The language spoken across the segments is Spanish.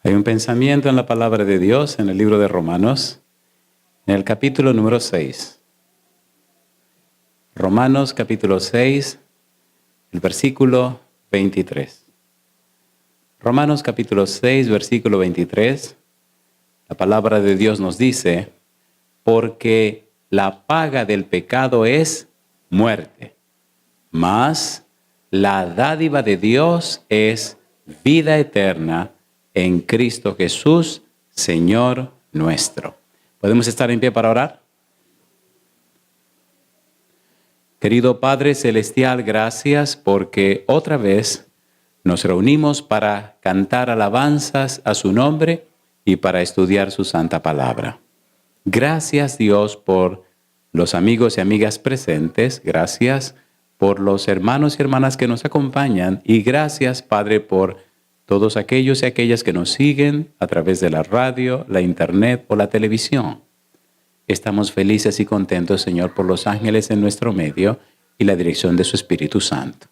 Hay un pensamiento en la palabra de Dios en el libro de Romanos, en el capítulo número 6. Romanos capítulo 6, el versículo 23. Romanos capítulo 6, versículo 23. La palabra de Dios nos dice, porque la paga del pecado es muerte, mas la dádiva de Dios es vida eterna en Cristo Jesús, Señor nuestro. ¿Podemos estar en pie para orar? Querido Padre Celestial, gracias porque otra vez nos reunimos para cantar alabanzas a su nombre y para estudiar su santa palabra. Gracias Dios por los amigos y amigas presentes, gracias por los hermanos y hermanas que nos acompañan y gracias Padre por todos aquellos y aquellas que nos siguen a través de la radio, la internet o la televisión. Estamos felices y contentos, Señor, por los ángeles en nuestro medio y la dirección de su Espíritu Santo.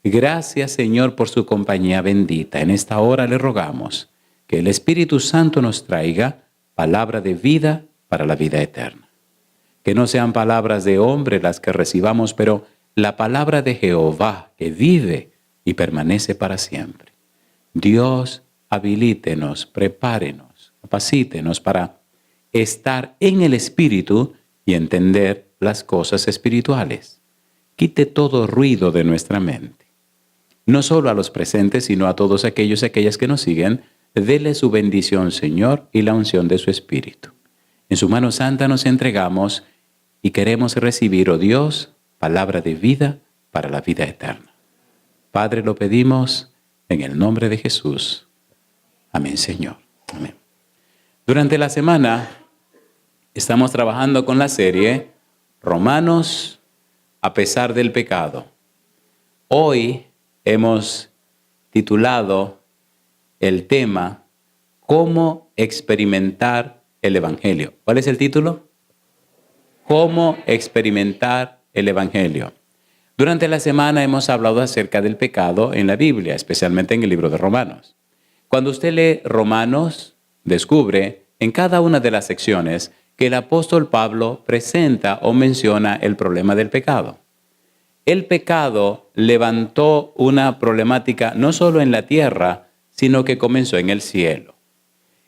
Gracias, Señor, por su compañía bendita. En esta hora le rogamos que el Espíritu Santo nos traiga palabra de vida para la vida eterna. Que no sean palabras de hombre las que recibamos, pero la palabra de Jehová que vive y permanece para siempre. Dios, habilítenos, prepárenos, capacítenos para estar en el Espíritu y entender las cosas espirituales. Quite todo ruido de nuestra mente. No solo a los presentes, sino a todos aquellos y aquellas que nos siguen. Dele su bendición, Señor, y la unción de su Espíritu. En su mano santa nos entregamos y queremos recibir, oh Dios, palabra de vida para la vida eterna. Padre, lo pedimos en el nombre de Jesús. Amén, Señor. Amén. Durante la semana estamos trabajando con la serie Romanos a pesar del pecado. Hoy hemos titulado el tema ¿Cómo experimentar el Evangelio? ¿Cuál es el título? ¿Cómo experimentar el Evangelio? Durante la semana hemos hablado acerca del pecado en la Biblia, especialmente en el libro de Romanos. Cuando usted lee Romanos, descubre en cada una de las secciones que el apóstol Pablo presenta o menciona el problema del pecado. El pecado levantó una problemática no solo en la tierra, sino que comenzó en el cielo.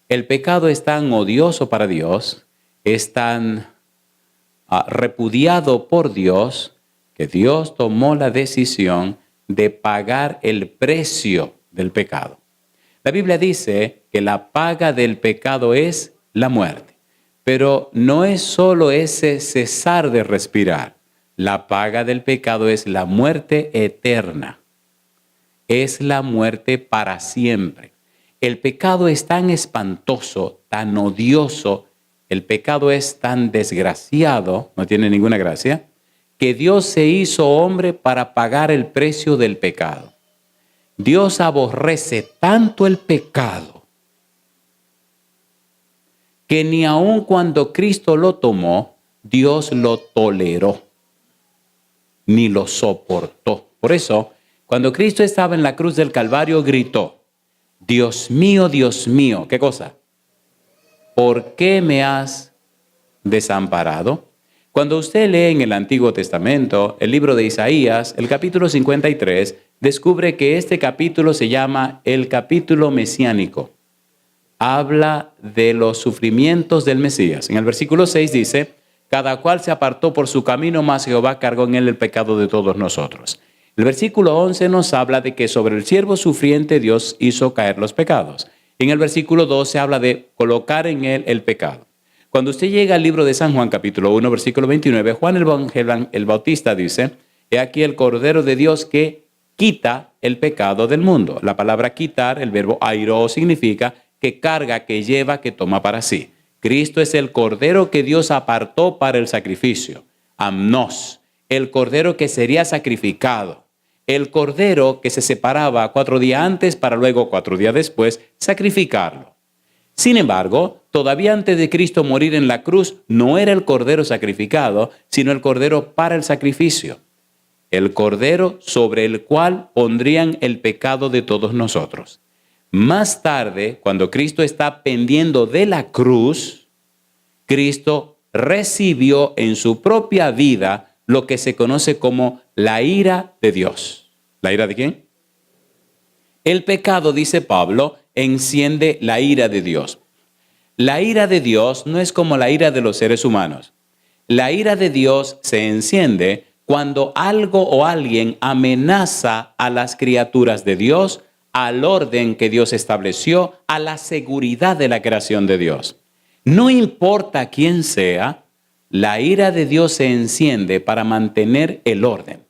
El pecado es tan odioso para Dios, es tan repudiado por Dios, que Dios tomó la decisión de pagar el precio del pecado. La Biblia dice que la paga del pecado es la muerte, pero no es solo ese cesar de respirar. La paga del pecado es la muerte eterna. Es la muerte para siempre. El pecado es tan espantoso, tan odioso, el pecado es tan desgraciado, no tiene ninguna gracia, que Dios se hizo hombre para pagar el precio del pecado. Dios aborrece tanto el pecado que ni aun cuando Cristo lo tomó, Dios lo toleró, ni lo soportó. Por eso, cuando Cristo estaba en la cruz del Calvario, gritó, Dios mío, ¿qué cosa? ¿Por qué me has desamparado? Cuando usted lee en el Antiguo Testamento, el libro de Isaías, el capítulo 53, descubre que este capítulo se llama el capítulo mesiánico. Habla de los sufrimientos del Mesías. En el versículo 6 dice, cada cual se apartó por su camino, mas Jehová cargó en él el pecado de todos nosotros. El versículo 11 nos habla de que sobre el siervo sufriente Dios hizo caer los pecados. En el versículo 12 habla de colocar en él el pecado. Cuando usted llega al libro de San Juan, capítulo 1, versículo 29, Juan el Bautista dice, he aquí el Cordero de Dios que quita el pecado del mundo. La palabra quitar, el verbo airo, significa que carga, que lleva, que toma para sí. Cristo es el Cordero que Dios apartó para el sacrificio. Amnos, el Cordero que sería sacrificado. El Cordero que se separaba 4 días antes para luego 4 días después sacrificarlo. Sin embargo, todavía antes de Cristo morir en la cruz, no era el Cordero sacrificado, sino el Cordero para el sacrificio. El Cordero sobre el cual pondrían el pecado de todos nosotros. Más tarde, cuando Cristo está pendiendo de la cruz, Cristo recibió en su propia vida lo que se conoce como la ira de Dios. ¿La ira de quién? El pecado, dice Pablo, enciende la ira de Dios. La ira de Dios no es como la ira de los seres humanos. La ira de Dios se enciende cuando algo o alguien amenaza a las criaturas de Dios, al orden que Dios estableció, a la seguridad de la creación de Dios. No importa quién sea, la ira de Dios se enciende para mantener el orden.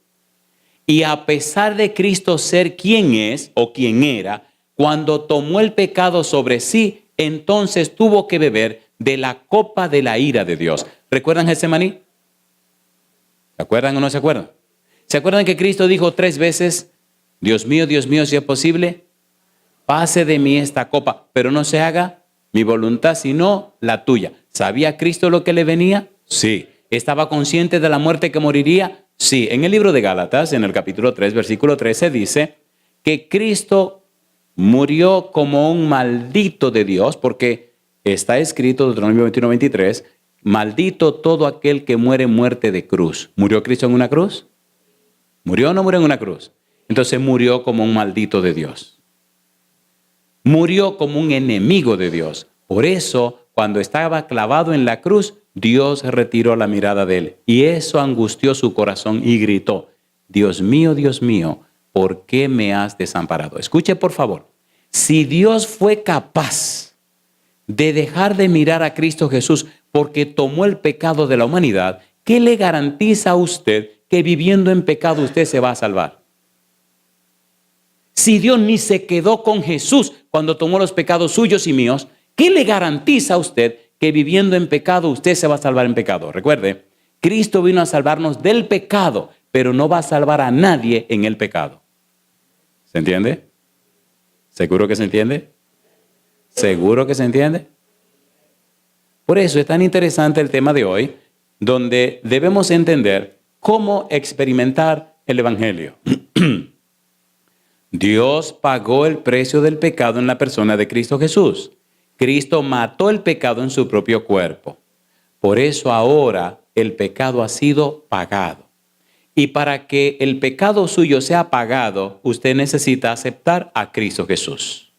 Y a pesar de Cristo ser quien es o quien era, cuando tomó el pecado sobre sí, entonces tuvo que beber de la copa de la ira de Dios. ¿Recuerdan Getsemaní? ¿Se acuerdan o no se acuerdan? ¿Se acuerdan que Cristo dijo 3 veces, Dios mío, si es posible, pase de mí esta copa, pero no se haga mi voluntad, sino la tuya? ¿Sabía Cristo lo que le venía? Sí. ¿Estaba consciente de la muerte que moriría? Sí. En el libro de Gálatas, en el capítulo 3, versículo 13, dice que Cristo murió como un maldito de Dios, porque está escrito, Deuteronomio 21:23, maldito todo aquel que muere muerte de cruz. ¿Murió Cristo en una cruz? ¿Murió o no murió en una cruz? Entonces murió como un maldito de Dios. Murió como un enemigo de Dios. Por eso, cuando estaba clavado en la cruz, Dios retiró la mirada de él. Y eso angustió su corazón y gritó, Dios mío, ¿por qué me has desamparado? Escuche, por favor. Si Dios fue capaz de dejar de mirar a Cristo Jesús porque tomó el pecado de la humanidad, ¿qué le garantiza a usted que viviendo en pecado usted se va a salvar? Si Dios ni se quedó con Jesús cuando tomó los pecados suyos y míos, ¿qué le garantiza a usted que viviendo en pecado usted se va a salvar en pecado? Recuerde, Cristo vino a salvarnos del pecado, pero no va a salvar a nadie en el pecado. ¿Se entiende? ¿Seguro que se entiende? ¿Seguro que se entiende? Por eso es tan interesante el tema de hoy, donde debemos entender cómo experimentar el Evangelio. Dios pagó el precio del pecado en la persona de Cristo Jesús. Cristo mató el pecado en su propio cuerpo. Por eso ahora el pecado ha sido pagado. Y para que el pecado suyo sea pagado, usted necesita aceptar a Cristo Jesús.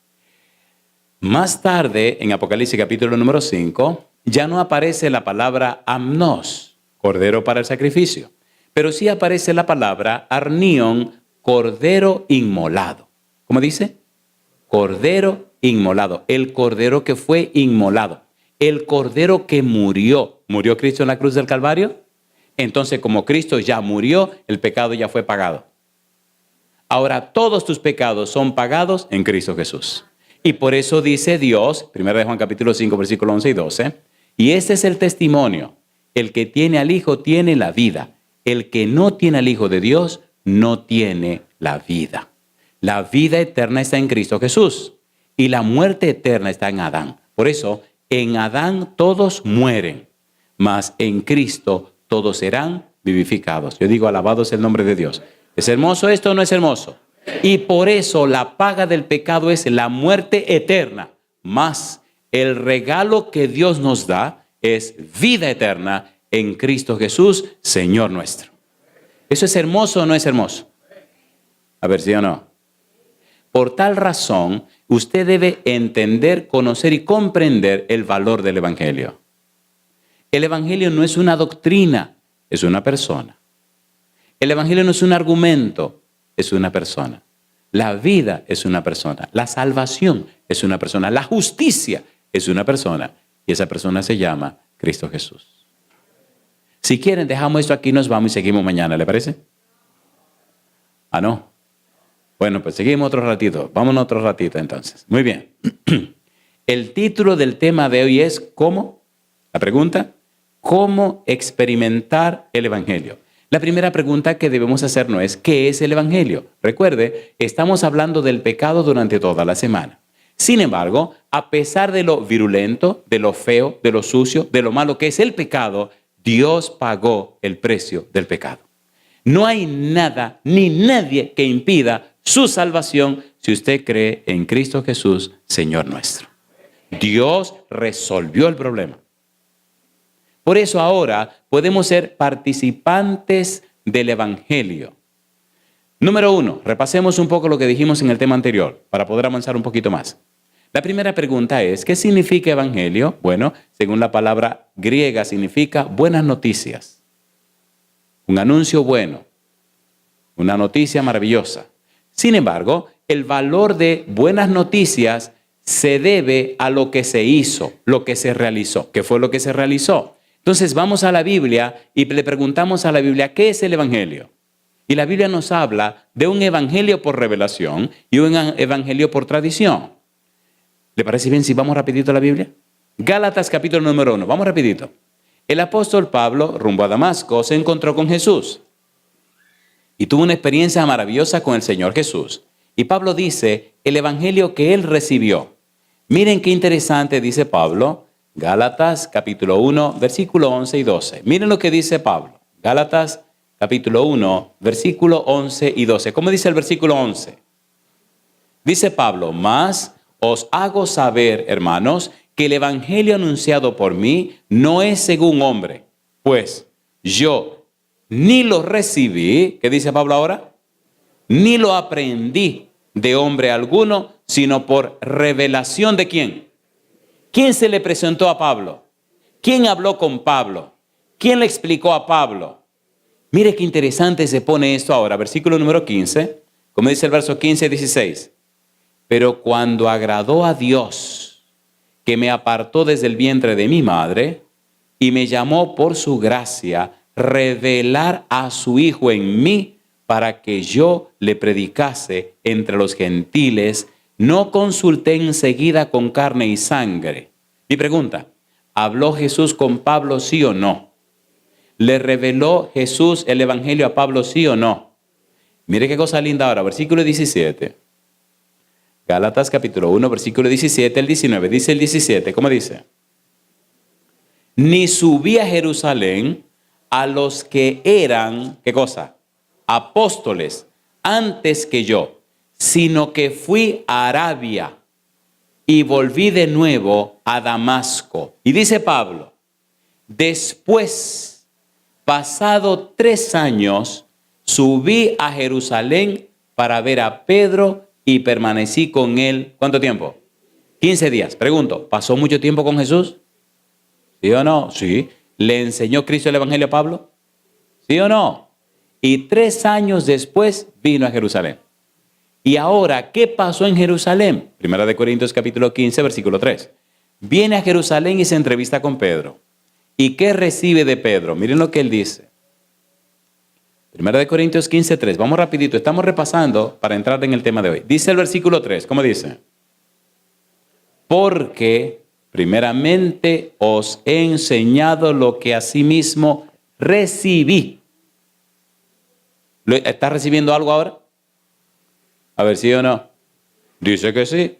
Más tarde, en Apocalipsis capítulo número 5, ya no aparece la palabra amnos, cordero para el sacrificio, pero sí aparece la palabra arnión, cordero inmolado. ¿Cómo dice? Cordero inmolado, el cordero que fue inmolado, el cordero que murió. ¿Murió Cristo en la cruz del Calvario? Entonces, como Cristo ya murió, el pecado ya fue pagado. Ahora todos tus pecados son pagados en Cristo Jesús. Y por eso dice Dios, 1 de Juan capítulo 5, versículo 11 y 12, y este es el testimonio, el que tiene al Hijo tiene la vida, el que no tiene al Hijo de Dios no tiene la vida. La vida eterna está en Cristo Jesús y la muerte eterna está en Adán. Por eso, en Adán todos mueren, mas en Cristo todos serán vivificados. Yo digo, alabado sea el nombre de Dios. ¿Es hermoso esto o no es hermoso? Y por eso la paga del pecado es la muerte eterna, mas el regalo que Dios nos da es vida eterna en Cristo Jesús, Señor nuestro. ¿Eso es hermoso o no es hermoso? A ver, ¿sí o no? Por tal razón, usted debe entender, conocer y comprender el valor del Evangelio. El Evangelio no es una doctrina, es una persona. El Evangelio no es un argumento, es una persona. La vida es una persona. La salvación es una persona. La justicia es una persona. Y esa persona se llama Cristo Jesús. Si quieren, dejamos esto aquí, nos vamos y seguimos mañana, ¿le parece? Ah, no. Bueno, pues seguimos otro ratito. Vámonos otro ratito entonces. Muy bien. El título del tema de hoy es ¿cómo? La pregunta, ¿cómo experimentar el Evangelio? La primera pregunta que debemos hacernos es ¿qué es el Evangelio? Recuerde, estamos hablando del pecado durante toda la semana. Sin embargo, a pesar de lo virulento, de lo feo, de lo sucio, de lo malo que es el pecado, Dios pagó el precio del pecado. No hay nada ni nadie que impida su salvación si usted cree en Cristo Jesús, Señor nuestro. Dios resolvió el problema. Por eso ahora podemos ser participantes del Evangelio. Número 1, repasemos un poco lo que dijimos en el tema anterior para poder avanzar un poquito más. La primera pregunta es, ¿qué significa evangelio? Bueno, según la palabra griega, significa buenas noticias. Un anuncio bueno, una noticia maravillosa. Sin embargo, el valor de buenas noticias se debe a lo que se hizo, lo que se realizó. ¿Qué fue lo que se realizó? Entonces vamos a la Biblia y le preguntamos a la Biblia, ¿qué es el evangelio? Y la Biblia nos habla de un evangelio por revelación y un evangelio por tradición. ¿Le parece bien si vamos rapidito a la Biblia? Gálatas capítulo número 1. Vamos rapidito. El apóstol Pablo, rumbo a Damasco, se encontró con Jesús. Y tuvo una experiencia maravillosa con el Señor Jesús. Y Pablo dice el evangelio que él recibió. Miren qué interesante dice Pablo. Gálatas capítulo 1, versículo 11 y 12. Miren lo que dice Pablo. Gálatas capítulo 1, versículo 11 y 12. ¿Cómo dice el versículo 11? Dice Pablo, mas os hago saber, hermanos, que el evangelio anunciado por mí no es según hombre, pues yo ni lo recibí, ¿qué dice Pablo ahora? Ni lo aprendí de hombre alguno, sino por revelación de ¿quién? ¿Quién se le presentó a Pablo? ¿Quién habló con Pablo? ¿Quién le explicó a Pablo? Mire qué interesante se pone esto ahora, versículo número 15, como dice el verso 15 y 16. Pero cuando agradó a Dios, que me apartó desde el vientre de mi madre y me llamó por su gracia, revelar a su Hijo en mí para que yo le predicase entre los gentiles, no consulté enseguida con carne y sangre. Mi pregunta, ¿habló Jesús con Pablo sí o no? ¿Le reveló Jesús el evangelio a Pablo sí o no? Mire qué cosa linda ahora, versículo 17. Gálatas capítulo 1, versículo 17, el 19. Dice el 17, ¿cómo dice? Ni subí a Jerusalén a los que eran, ¿qué cosa? Apóstoles, antes que yo, sino que fui a Arabia y volví de nuevo a Damasco. Y dice Pablo, después, pasado 3 años, subí a Jerusalén para ver a Pedro y permanecí con él, ¿cuánto tiempo? 15 días. Pregunto, ¿pasó mucho tiempo con Jesús? ¿Sí o no? Sí. ¿Le enseñó Cristo el evangelio a Pablo? ¿Sí o no? Y 3 años después vino a Jerusalén. Y ahora, ¿qué pasó en Jerusalén? Primera de Corintios capítulo 15, versículo 3. Viene a Jerusalén y se entrevista con Pedro. ¿Y qué recibe de Pedro? Miren lo que él dice. Primera de Corintios 15, 3. Vamos rapidito, estamos repasando para entrar en el tema de hoy. Dice el versículo 3, ¿cómo dice? Porque primeramente os he enseñado lo que asimismo recibí. ¿Está recibiendo algo ahora? A ver, ¿sí o no? Dice que sí.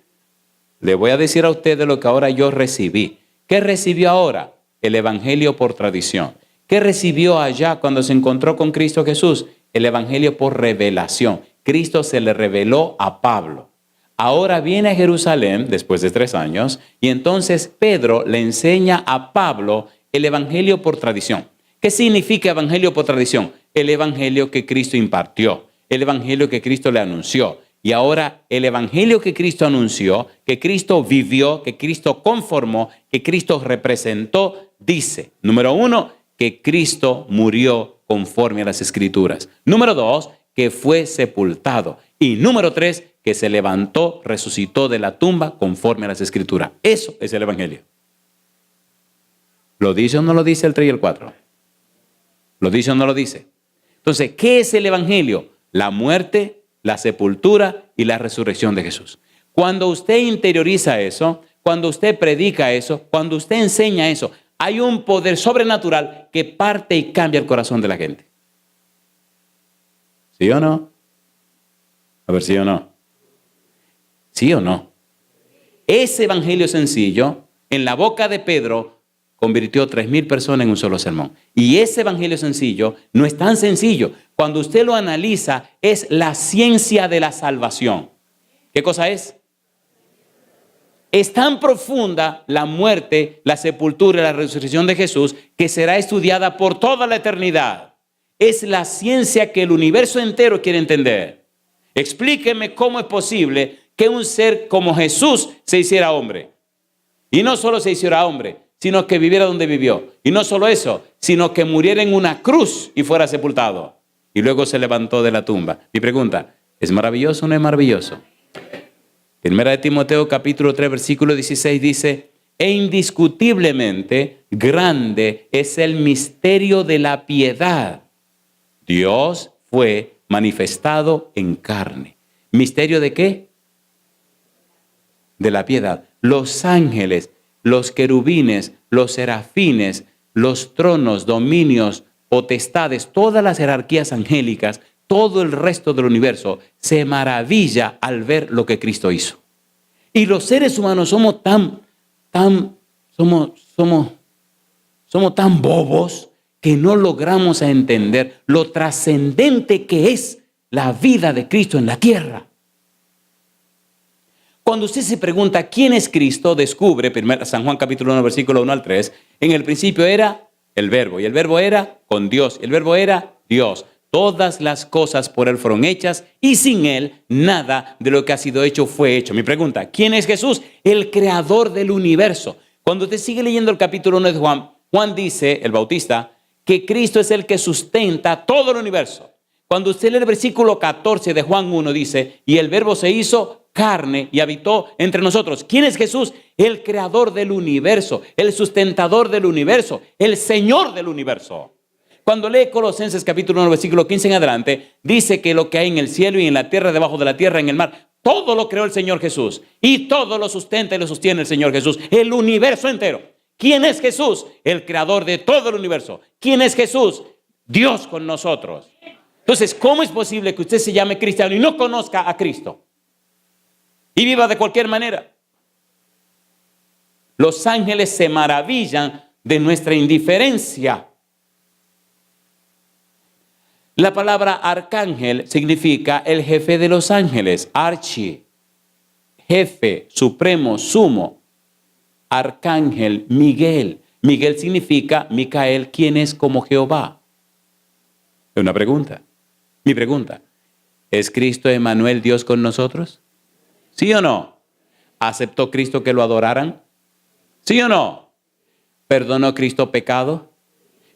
Le voy a decir a ustedes lo que ahora yo recibí. ¿Qué recibió ahora? El evangelio por tradición. ¿Qué recibió allá cuando se encontró con Cristo Jesús? El evangelio por revelación. Cristo se le reveló a Pablo. Ahora viene a Jerusalén después de 3 años y entonces Pedro le enseña a Pablo el evangelio por tradición. ¿Qué significa evangelio por tradición? El evangelio que Cristo impartió, el evangelio que Cristo le anunció. Y ahora el evangelio que Cristo anunció, que Cristo vivió, que Cristo conformó, que Cristo representó, dice, número 1, que Cristo murió conforme a las Escrituras. Número 2, que fue sepultado. Y número 3, que se levantó, resucitó de la tumba conforme a las Escrituras. Eso es el evangelio. ¿Lo dice o no lo dice el 3 y el 4? ¿Lo dice o no lo dice? Entonces, ¿qué es el evangelio? La muerte, la sepultura y la resurrección de Jesús. Cuando usted interioriza eso, cuando usted predica eso, cuando usted enseña eso, hay un poder sobrenatural que parte y cambia el corazón de la gente. ¿Sí o no? A ver, ¿sí o no? ¿Sí o no? Ese evangelio sencillo, en la boca de Pedro, convirtió 3,000 personas en un solo sermón. Y ese evangelio sencillo no es tan sencillo. Cuando usted lo analiza, es la ciencia de la salvación. ¿Qué cosa es? Es tan profunda la muerte, la sepultura y la resurrección de Jesús que será estudiada por toda la eternidad. Es la ciencia que el universo entero quiere entender. Explíqueme cómo es posible que un ser como Jesús se hiciera hombre. Y no solo se hiciera hombre, sino que viviera donde vivió. Y no solo eso, sino que muriera en una cruz y fuera sepultado. Y luego se levantó de la tumba. Mi pregunta, ¿es maravilloso o no es maravilloso? Primera de Timoteo capítulo 3 versículo 16 dice, e indiscutiblemente grande es el misterio de la piedad. Dios fue manifestado en carne. ¿Misterio de qué? De la piedad. Los ángeles, los querubines, los serafines, los tronos, dominios, potestades, todas las jerarquías angélicas, todo el resto del universo se maravilla al ver lo que Cristo hizo. Y los seres humanos somos tan bobos que no logramos entender lo trascendente que es la vida de Cristo en la tierra. Cuando usted se pregunta quién es Cristo, descubre, San Juan capítulo 1, versículo 1 al 3, en el principio era el verbo, y el verbo era con Dios, y el verbo era Dios. Todas las cosas por Él fueron hechas, y sin Él nada de lo que ha sido hecho fue hecho. Mi pregunta, ¿quién es Jesús? El creador del universo. Cuando usted sigue leyendo el capítulo 1 de Juan, Juan dice, el Bautista, que Cristo es el que sustenta todo el universo. Cuando usted lee el versículo 14 de Juan 1, dice, y el verbo se hizo carne y habitó entre nosotros. ¿Quién es Jesús? El creador del universo, el sustentador del universo, el Señor del universo. Cuando lee Colosenses capítulo 1, versículo 15 en adelante, dice que lo que hay en el cielo y en la tierra, debajo de la tierra, en el mar, todo lo creó el Señor Jesús. Y todo lo sustenta y lo sostiene el Señor Jesús. El universo entero. ¿Quién es Jesús? El creador de todo el universo. ¿Quién es Jesús? Dios con nosotros. Entonces, ¿cómo es posible que usted se llame cristiano y no conozca a Cristo? Y viva de cualquier manera. Los ángeles se maravillan de nuestra indiferencia. La palabra arcángel significa el jefe de los ángeles, archi, jefe, supremo, sumo. Arcángel, Miguel. Miguel significa Micael, quien es como Jehová. Es una pregunta. Mi pregunta, ¿es Cristo Emmanuel Dios con nosotros? ¿Sí o no? ¿Aceptó Cristo que lo adoraran? ¿Sí o no? ¿Perdonó Cristo pecado?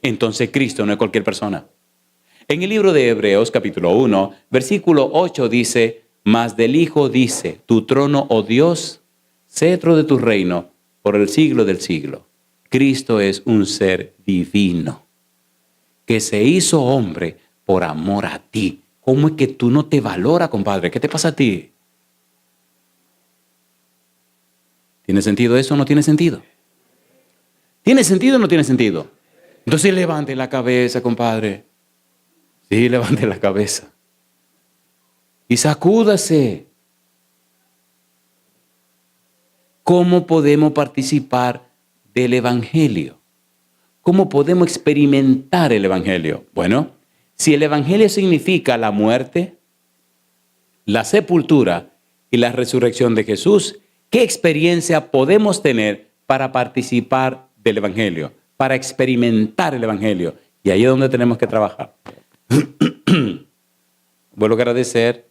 Entonces Cristo no es cualquier persona. En el libro de Hebreos, capítulo 1, versículo 8 dice, mas del Hijo dice, tu trono, oh Dios, cetro de tu reino, por el siglo del siglo. Cristo es un ser divino, que se hizo hombre por amor a ti. ¿Cómo es que tú no te valoras, compadre? ¿Qué te pasa a ti? ¿Tiene sentido eso o no tiene sentido? ¿Tiene sentido o no tiene sentido? Entonces levante la cabeza, compadre. Sí, levante la cabeza. Y sacúdase. ¿Cómo podemos participar del Evangelio? ¿Cómo podemos experimentar el Evangelio? Bueno, si el Evangelio significa la muerte, la sepultura y la resurrección de Jesús, ¿qué experiencia podemos tener para participar del Evangelio, para experimentar el Evangelio? Y ahí es donde tenemos que trabajar. Vuelvo a agradecer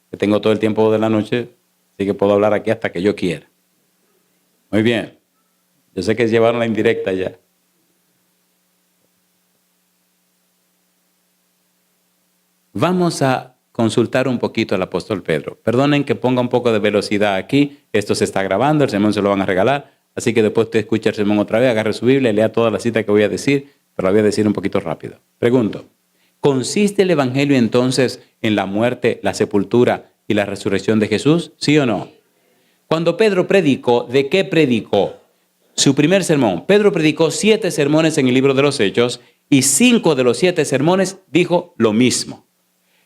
que tengo todo el tiempo de la noche, así que puedo hablar aquí hasta que yo quiera. Muy bien. Yo sé que llevaron la indirecta ya. Vamos a consultar un poquito al apóstol Pedro. Perdonen que ponga un poco de velocidad aquí. Esto se está grabando, el sermón se lo van a regalar. Así que después usted escucha el sermón otra vez, agarre su Biblia y lea toda la cita que voy a decir, pero la voy a decir un poquito rápido. Pregunto, ¿consiste el Evangelio entonces en la muerte, la sepultura y la resurrección de Jesús? ¿Sí o no? Cuando Pedro predicó, ¿de qué predicó? Su primer sermón. Pedro predicó 7 sermones en el libro de los Hechos y 5 de los 7 sermones dijo lo mismo.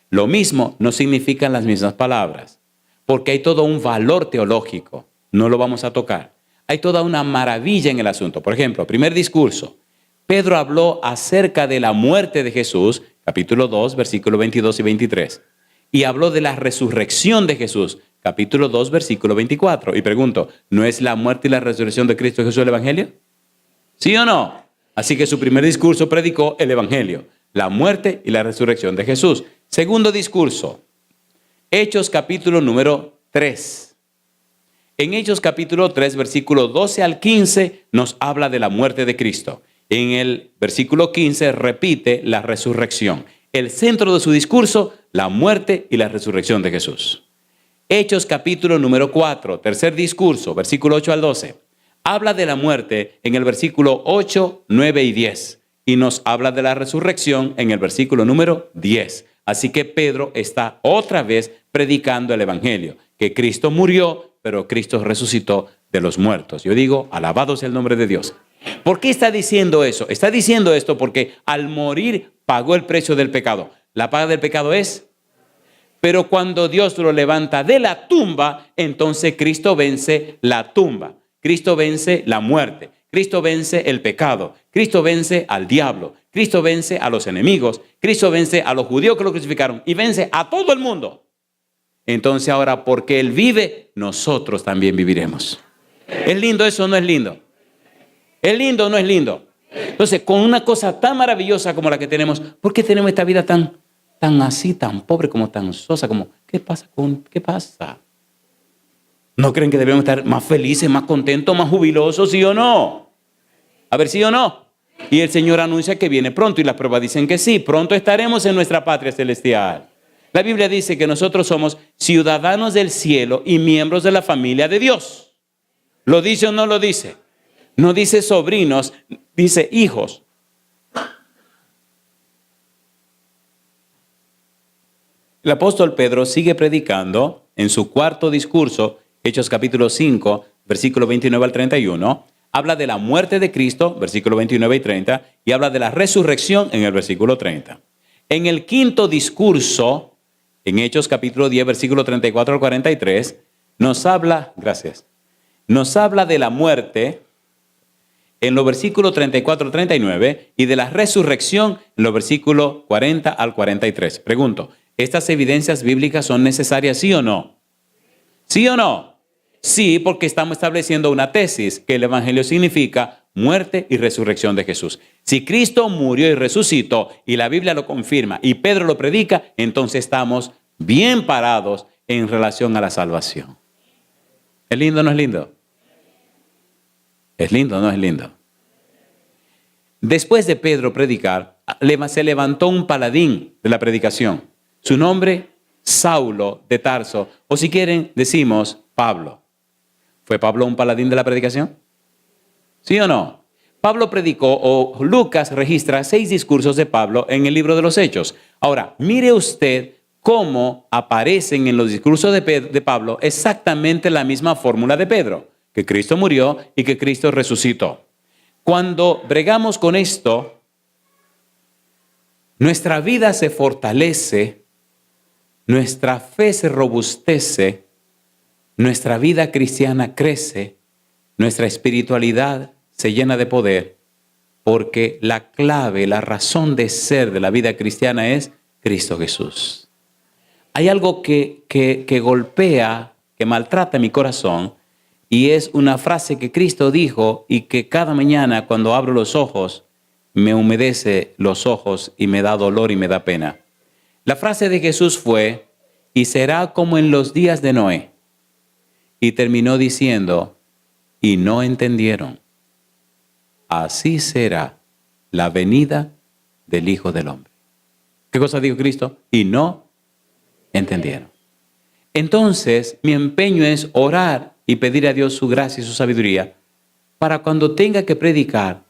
Lo mismo no significan las mismas palabras, porque hay todo un valor teológico. No lo vamos a tocar. Hay toda una maravilla en el asunto. Por ejemplo, primer discurso. Pedro habló acerca de la muerte de Jesús, capítulo 2, versículos 22 y 23. Y habló de la resurrección de Jesús, capítulo 2, versículo 24. Y pregunto, ¿no es la muerte y la resurrección de Cristo Jesús el Evangelio? ¿Sí o no? Así que su primer discurso predicó el Evangelio, la muerte y la resurrección de Jesús. Segundo discurso, Hechos capítulo número 3. En Hechos capítulo 3, versículo 12 al 15, nos habla de la muerte de Cristo. En el versículo 15 repite la resurrección. El centro de su discurso, la muerte y la resurrección de Jesús. Hechos capítulo número 4, tercer discurso, versículo 8 al 12. Habla de la muerte en el versículo 8, 9 y 10. Y nos habla de la resurrección en el versículo número 10. Así que Pedro está otra vez predicando el Evangelio, que Cristo murió, pero Cristo resucitó de los muertos. Yo digo, alabado sea el nombre de Dios. ¿Por qué está diciendo eso? Está diciendo esto porque al morir pagó el precio del pecado. La paga del pecado es, pero cuando Dios lo levanta de la tumba, entonces Cristo vence la tumba. Cristo vence la muerte. Cristo vence el pecado. Cristo vence al diablo. Cristo vence a los enemigos. Cristo vence a los judíos que lo crucificaron y vence a todo el mundo. Entonces ahora, porque Él vive, nosotros también viviremos. ¿Es lindo eso o no es lindo? ¿Es lindo o no es lindo? Entonces, con una cosa tan maravillosa como la que tenemos, ¿por qué tenemos esta vida tan así, tan pobre, como tan sosa? Como, ¿qué pasa? ¿No creen que debemos estar más felices, más contentos, más jubilosos, sí o no? A ver, sí o no. Y el Señor anuncia que viene pronto y las pruebas dicen que sí, pronto estaremos en nuestra patria celestial. La Biblia dice que nosotros somos ciudadanos del cielo y miembros de la familia de Dios. ¿Lo dice o no lo dice? No dice sobrinos, dice hijos. El apóstol Pedro sigue predicando en su cuarto discurso, Hechos capítulo 5, versículo 29 al 31. Habla de la muerte de Cristo, versículo 29 y 30, y habla de la resurrección en el versículo 30. En el quinto discurso, en Hechos capítulo 10, versículo 34 al 43, nos habla de la muerte en los versículos 34 al 39 y de la resurrección en los versículos 40 al 43. Pregunto, ¿estas evidencias bíblicas son necesarias, sí o no? ¿Sí o no? Sí, porque estamos estableciendo una tesis, que el Evangelio significa muerte y resurrección de Jesús. Si Cristo murió y resucitó y la Biblia lo confirma y Pedro lo predica, entonces estamos bien parados en relación a la salvación. ¿Es lindo o no es lindo? ¿Es lindo o no es lindo? Después de Pedro predicar, se levantó un paladín de la predicación. Su nombre, Saulo de Tarso, o si quieren, decimos Pablo. ¿Fue Pablo un paladín de la predicación? ¿Sí o no? Pablo predicó, o Lucas registra 6 discursos de Pablo en el libro de los Hechos. Ahora, mire usted cómo aparecen en los discursos de Pablo exactamente la misma fórmula de Pedro, que Cristo murió y que Cristo resucitó. Cuando bregamos con esto, nuestra vida se fortalece, nuestra fe se robustece, nuestra vida cristiana crece, nuestra espiritualidad se llena de poder, porque la clave, la razón de ser de la vida cristiana es Cristo Jesús. Hay algo que golpea, que maltrata mi corazón, y es una frase que Cristo dijo y que cada mañana cuando abro los ojos me humedece los ojos y me da dolor y me da pena. La frase de Jesús fue, y será como en los días de Noé. Y terminó diciendo, y no entendieron. Así será la venida del Hijo del Hombre. ¿Qué cosa dijo Cristo? Y no entendieron. Entonces, mi empeño es orar y pedir a Dios su gracia y su sabiduría para cuando tenga que predicar,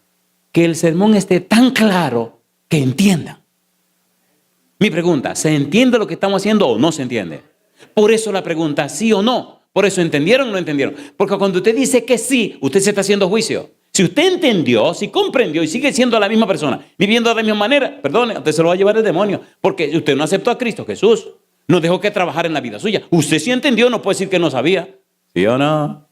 que el sermón esté tan claro que entiendan. Mi pregunta, ¿se entiende lo que estamos haciendo o no se entiende? Por eso la pregunta, ¿sí o no? Por eso, ¿entendieron o no entendieron? Porque cuando usted dice que sí, usted se está haciendo juicio. Si usted entendió, si comprendió y sigue siendo la misma persona, viviendo de la misma manera, perdone, usted se lo va a llevar el demonio. Porque usted no aceptó a Cristo Jesús. No dejó que trabajar en la vida suya. Usted sí entendió, no puede decir que no sabía. ¿Sí o no?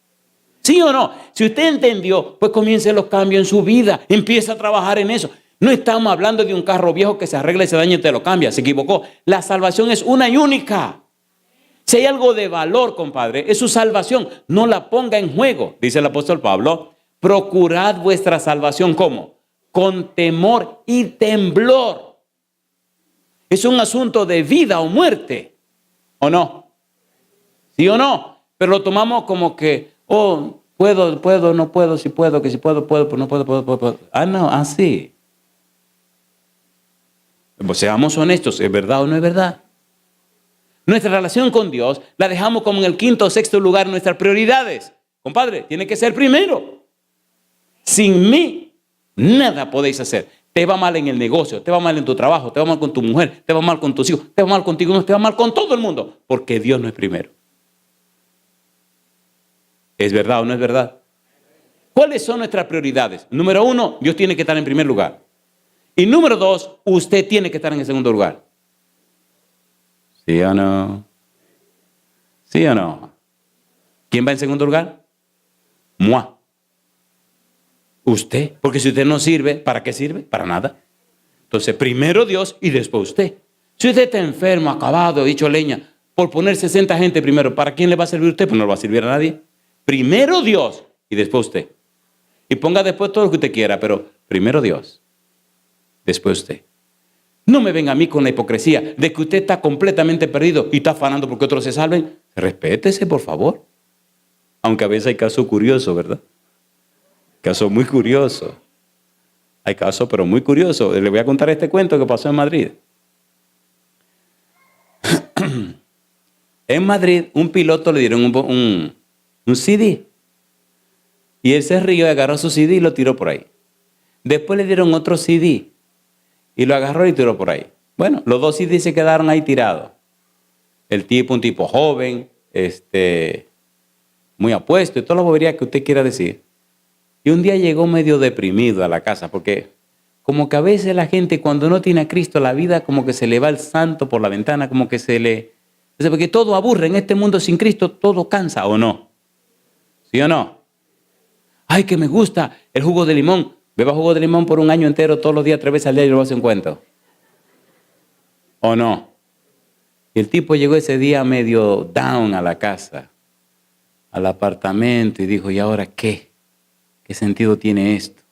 ¿Sí o no? Si usted entendió, pues comience los cambios en su vida. Empieza a trabajar en eso. No estamos hablando de un carro viejo que se arregla y se daña y te lo cambia. Se equivocó. La salvación es una y única. Si hay algo de valor, compadre, es su salvación. No la ponga en juego, dice el apóstol Pablo. Procurad vuestra salvación, ¿cómo? Con temor y temblor. Es un asunto de vida o muerte, ¿o no? ¿Sí o no? Pero lo tomamos como que, oh, puedo, no puedo, si puedo, que si puedo, pues no puedo. Ah, no, así. Pues seamos honestos, ¿es verdad o no es verdad? Nuestra relación con Dios la dejamos como en el quinto o sexto lugar en nuestras prioridades. Compadre, tiene que ser primero. Sin mí, nada podéis hacer. Te va mal en el negocio, te va mal en tu trabajo, te va mal con tu mujer, te va mal con tus hijos, te va mal contigo, no, te va mal con todo el mundo, porque Dios no es primero. ¿Es verdad o no es verdad? ¿Cuáles son nuestras prioridades? Número 1, Dios tiene que estar en primer lugar. Y número 2, usted tiene que estar en el segundo lugar. ¿Sí o no? ¿Sí o no? ¿Quién va en segundo lugar? Moi. Usted. Porque si usted no sirve, ¿para qué sirve? Para nada. Entonces, primero Dios y después usted. Si usted está enfermo, acabado, hecho leña, por poner 60 gente primero, ¿para quién le va a servir usted? Pues no le va a servir a nadie. Primero Dios y después usted. Y ponga después todo lo que usted quiera, pero primero Dios, después usted. No me venga a mí con la hipocresía de que usted está completamente perdido y está afanando porque otros se salven. Respétese, por favor. Aunque a veces hay casos curiosos, ¿verdad? Casos muy curiosos. Hay casos, pero muy curiosos. Le voy a contar este cuento que pasó en Madrid. En Madrid, un piloto le dieron un CD. Y él se rió y agarró su CD y lo tiró por ahí. Después le dieron otro CD. Y lo agarró y tiró por ahí. Bueno, los dos CDs se quedaron ahí tirados. El tipo, un tipo joven, muy apuesto y toda la bobería que usted quiera decir. Y un día llegó medio deprimido a la casa porque como que a veces la gente cuando no tiene a Cristo la vida como que se le va el santo por la ventana, como que se le... Porque todo aburre en este mundo sin Cristo, todo cansa, ¿o no? ¿Sí o no? Ay, que me gusta el jugo de limón. Beba jugo de limón por un año entero, todos los días, 3 veces al día y lo hace un cuento. ¿O no? Y el tipo llegó ese día medio down a la casa, al apartamento, y dijo, ¿y ahora qué? ¿Qué sentido tiene esto?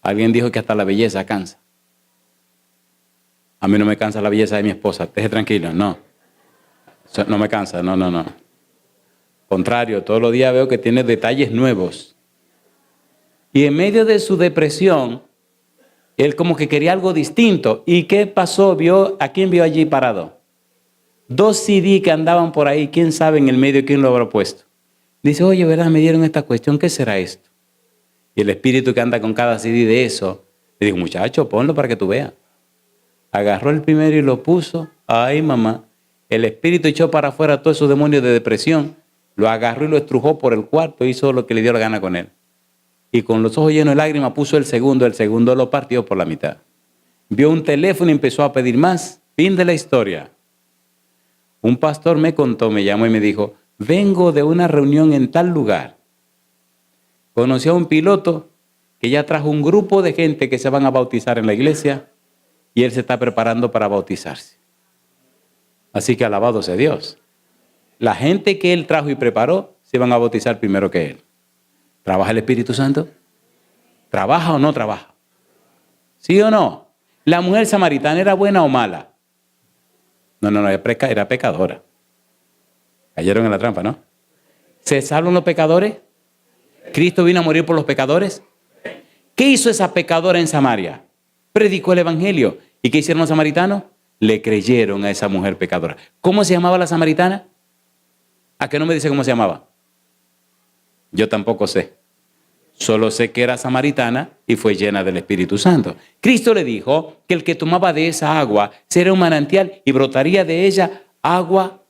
Alguien dijo que hasta la belleza cansa. A mí no me cansa la belleza de mi esposa. Deje tranquilo, no. No me cansa, no. Contrario, todos los días veo que tiene detalles nuevos. Y en medio de su depresión, él como que quería algo distinto. ¿Y qué pasó? ¿A quién vio allí parado? 2 CD que andaban por ahí, quién sabe en el medio quién lo habrá puesto. Dice, oye, ¿verdad? Me dieron esta cuestión, ¿qué será esto? Y el espíritu que anda con cada CD de eso, le dijo, muchacho, ponlo para que tú veas. Agarró el primero y lo puso. Ay, mamá. El espíritu echó para afuera todos esos demonios de depresión. Lo agarró y lo estrujó por el cuarto. Hizo lo que le dio la gana con él. Y con los ojos llenos de lágrimas puso el segundo. El segundo lo partió por la mitad. Vio un teléfono y empezó a pedir más. Fin de la historia. Un pastor me contó, me llamó y me dijo, vengo de una reunión en tal lugar. Conocí a un piloto que ya trajo un grupo de gente que se van a bautizar en la iglesia y él se está preparando para bautizarse. Así que alabado sea Dios. La gente que él trajo y preparó se van a bautizar primero que él. ¿Trabaja el Espíritu Santo? ¿Trabaja o no trabaja? ¿Sí o no? ¿La mujer samaritana era buena o mala? No, era pecadora. Cayeron en la trampa, ¿no? ¿Se salvan los pecadores? ¿Cristo vino a morir por los pecadores? ¿Qué hizo esa pecadora en Samaria? Predicó el evangelio. ¿Y qué hicieron los samaritanos? Le creyeron a esa mujer pecadora. ¿Cómo se llamaba la samaritana? ¿A qué no me dice cómo se llamaba? Yo tampoco sé. Solo sé que era samaritana y fue llena del Espíritu Santo. Cristo le dijo que el que tomaba de esa agua sería un manantial y brotaría de ella agua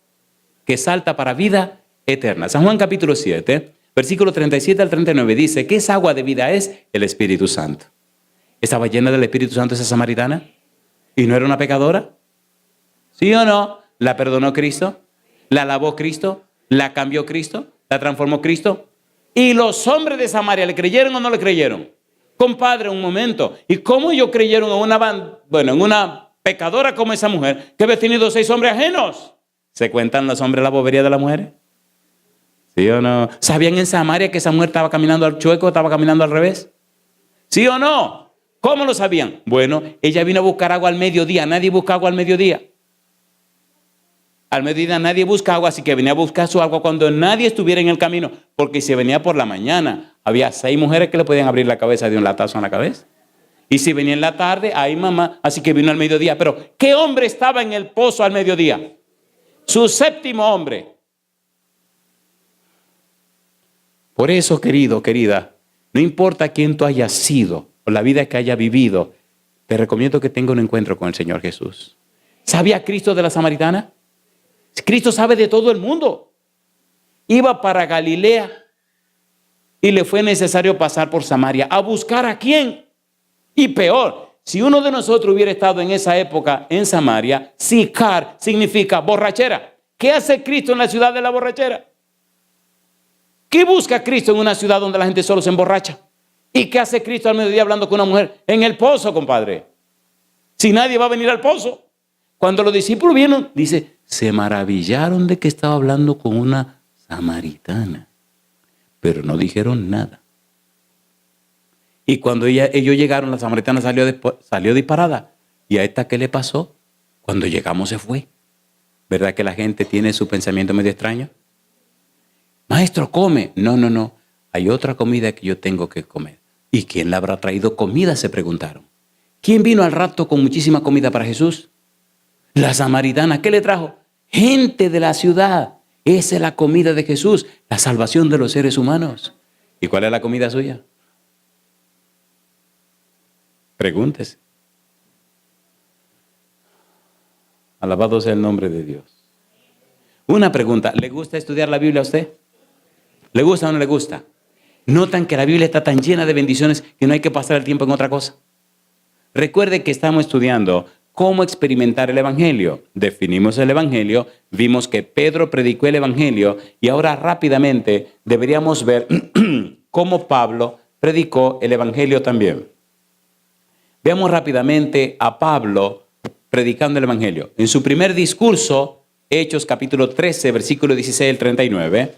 que salta para vida eterna. San Juan capítulo 7, versículo 37 al 39 dice que esa agua de vida es el Espíritu Santo. ¿Estaba llena del Espíritu Santo esa samaritana? ¿Y no era una pecadora? ¿Sí o no? ¿La perdonó Cristo? ¿La lavó Cristo? ¿La cambió Cristo? la transformó Cristo. ¿Y los hombres de Samaria le creyeron o no le creyeron? Compadre, un momento. ¿Y cómo ellos creyeron en una pecadora como esa mujer que había tenido 6 hombres ajenos? ¿Se cuentan los hombres la bobería de la mujer? ¿Sí o no? ¿Sabían en Samaria que esa mujer estaba caminando al chueco, estaba caminando al revés? ¿Sí o no? ¿Cómo lo sabían? Bueno, ella vino a buscar agua al mediodía. Nadie busca agua al mediodía. Al mediodía nadie busca agua, así que venía a buscar su agua cuando nadie estuviera en el camino. Porque si venía por la mañana, había 6 mujeres que le podían abrir la cabeza de un latazo en la cabeza. Y si venía en la tarde, ahí mamá, así que vino al mediodía. Pero, ¿qué hombre estaba en el pozo al mediodía? Su 7º hombre. Por eso, querido, querida, no importa quién tú hayas sido o la vida que hayas vivido, te recomiendo que tenga un encuentro con el Señor Jesús. ¿Sabía Cristo de la Samaritana? Cristo sabe de todo el mundo. Iba para Galilea y le fue necesario pasar por Samaria a buscar a quién. Y peor, si uno de nosotros hubiera estado en esa época en Samaria, sicar significa borrachera. ¿Qué hace Cristo en la ciudad de la borrachera? ¿Qué busca Cristo en una ciudad donde la gente solo se emborracha? ¿Y qué hace Cristo al mediodía hablando con una mujer? En el pozo, compadre. Si nadie va a venir al pozo. Cuando los discípulos vieron, dice, se maravillaron de que estaba hablando con una samaritana. Pero no dijeron nada. Y cuando ellos llegaron, la samaritana salió disparada. ¿Y a esta qué le pasó? Cuando llegamos se fue. ¿Verdad que la gente tiene su pensamiento medio extraño? Maestro, come. No. Hay otra comida que yo tengo que comer. ¿Y quién le habrá traído comida? Se preguntaron. ¿Quién vino al rato con muchísima comida para Jesús? La samaritana. ¿Qué le trajo? Gente de la ciudad. Esa es la comida de Jesús. La salvación de los seres humanos. ¿Y cuál es la comida suya? Pregúntese. Alabado sea el nombre de Dios. Una pregunta. ¿Le gusta estudiar la Biblia a usted? ¿Le gusta o no le gusta? ¿Notan que la Biblia está tan llena de bendiciones que no hay que pasar el tiempo en otra cosa? Recuerde que estamos estudiando cómo experimentar el Evangelio. Definimos el Evangelio, vimos que Pedro predicó el Evangelio y ahora rápidamente deberíamos ver cómo Pablo predicó el Evangelio también. Veamos rápidamente a Pablo predicando el Evangelio. En su primer discurso, Hechos capítulo 13, versículo 16 al 39,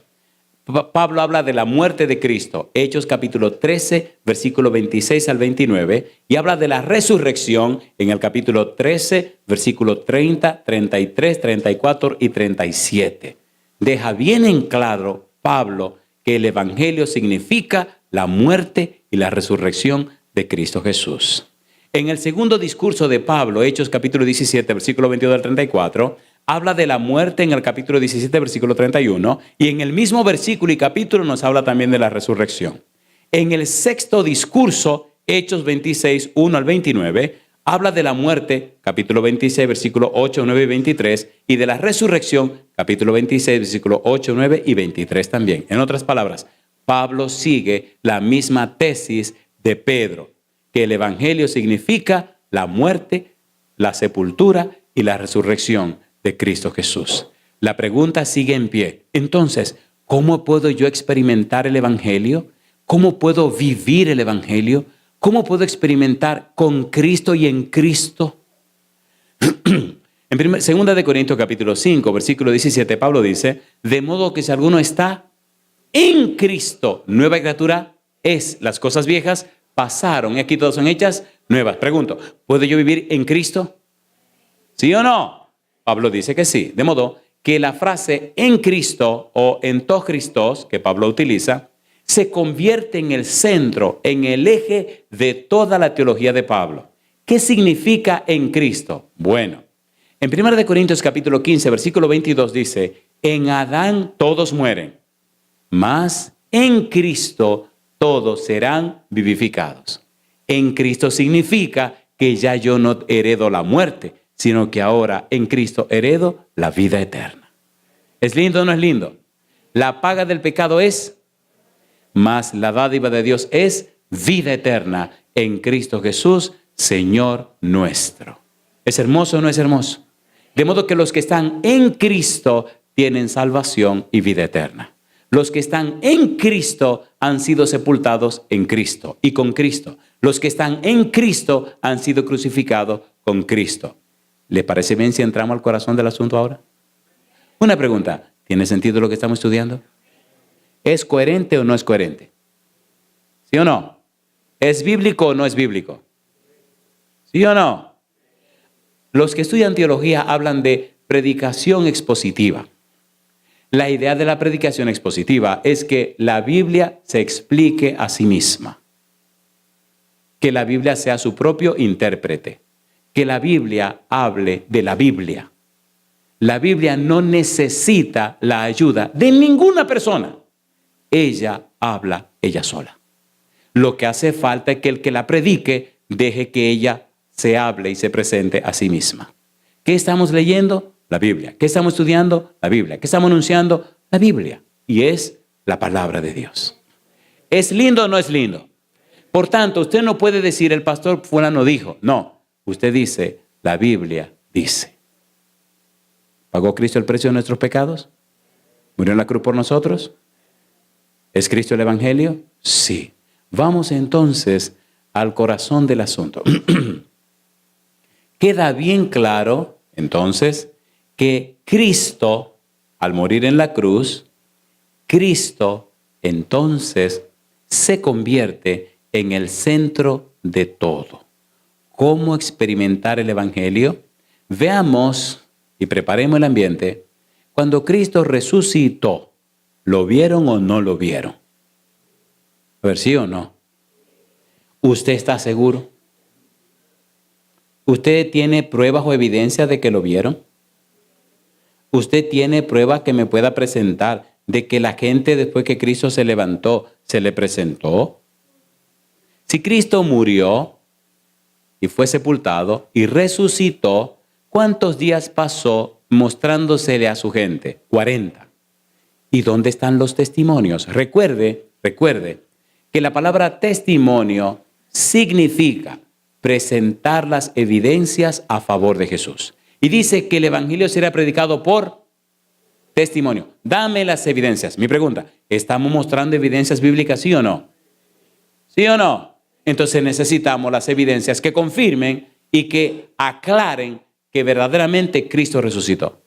Pablo habla de la muerte de Cristo. Hechos capítulo 13, versículo 26 al 29, y habla de la resurrección en el capítulo 13, versículo 30, 33, 34 y 37. Deja bien en claro Pablo que el Evangelio significa la muerte y la resurrección de Cristo Jesús. En el segundo discurso de Pablo, Hechos capítulo 17, versículo 22 al 34, habla de la muerte en el capítulo 17, versículo 31, y en el mismo versículo y capítulo nos habla también de la resurrección. En el sexto discurso, Hechos 26, 1 al 29, habla de la muerte, capítulo 26, versículo 8, 9 y 23, y de la resurrección, capítulo 26, versículo 8, 9 y 23 también. En otras palabras, Pablo sigue la misma tesis de Pedro, que el Evangelio significa la muerte, la sepultura y la resurrección de Cristo Jesús. La pregunta sigue en pie. Entonces, ¿cómo puedo yo experimentar el Evangelio? ¿Cómo puedo vivir el Evangelio? ¿Cómo puedo experimentar con Cristo y en Cristo? En 2 de Corintios capítulo 5, versículo 17, Pablo dice, de modo que si alguno está en Cristo, nueva criatura es. Las cosas viejas pasaron y aquí todas son hechas nuevas. Pregunto, ¿puedo yo vivir en Cristo? ¿Sí o no? Pablo dice que sí. De modo que la frase en Cristo o en to Christos que Pablo utiliza se convierte en el centro, en el eje de toda la teología de Pablo. ¿Qué significa en Cristo? Bueno, en 1 Corintios capítulo 15, versículo 22 dice, en Adán todos mueren, mas en Cristo todos serán vivificados. En Cristo significa que ya yo no heredo la muerte, sino que ahora en Cristo heredo la vida eterna. ¿Es lindo o no es lindo? La paga del pecado es, mas la dádiva de Dios es vida eterna en Cristo Jesús, Señor nuestro. ¿Es hermoso o no es hermoso? De modo que los que están en Cristo tienen salvación y vida eterna. Los que están en Cristo han sido sepultados en Cristo y con Cristo. Los que están en Cristo han sido crucificados con Cristo. ¿Le parece bien si entramos al corazón del asunto ahora? Una pregunta. ¿Tiene sentido lo que estamos estudiando? ¿Es coherente o no es coherente? ¿Sí o no? ¿Es bíblico o no es bíblico? ¿Sí o no? Los que estudian teología hablan de predicación expositiva. La idea de la predicación expositiva es que la Biblia se explique a sí misma. Que la Biblia sea su propio intérprete. Que la Biblia hable de la Biblia. La Biblia no necesita la ayuda de ninguna persona. Ella habla ella sola. Lo que hace falta es que el que la predique deje que ella se hable y se presente a sí misma. ¿Qué estamos leyendo? La Biblia. ¿Qué estamos estudiando? La Biblia. ¿Qué estamos anunciando? La Biblia. Y es la palabra de Dios. ¿Es lindo o no es lindo? Por tanto, usted no puede decir el pastor fulano dijo. No, usted dice, la Biblia dice. ¿Pagó Cristo el precio de nuestros pecados? ¿Murió en la cruz por nosotros? ¿Es Cristo el Evangelio? Sí. Vamos entonces al corazón del asunto. Queda bien claro, entonces, que Cristo, al morir en la cruz, Cristo, entonces, se convierte en el centro de todo. ¿Cómo experimentar el Evangelio? Veamos y preparemos el ambiente. Cuando Cristo resucitó, ¿lo vieron o no lo vieron? A ver, ¿sí o no? ¿Usted está seguro? ¿Usted tiene pruebas o evidencia de que lo vieron? ¿Usted tiene pruebas que me pueda presentar de que la gente después que Cristo se levantó, se le presentó? Si Cristo murió y fue sepultado y resucitó, ¿cuántos días pasó mostrándosele a su gente? 40. ¿Y dónde están los testimonios? Recuerde que la palabra testimonio significa presentar las evidencias a favor de Jesús. Y dice que el evangelio será predicado por testimonio. Dame las evidencias. Mi pregunta, ¿estamos mostrando evidencias bíblicas, sí o no? ¿Sí o no? Entonces necesitamos las evidencias que confirmen y que aclaren que verdaderamente Cristo resucitó.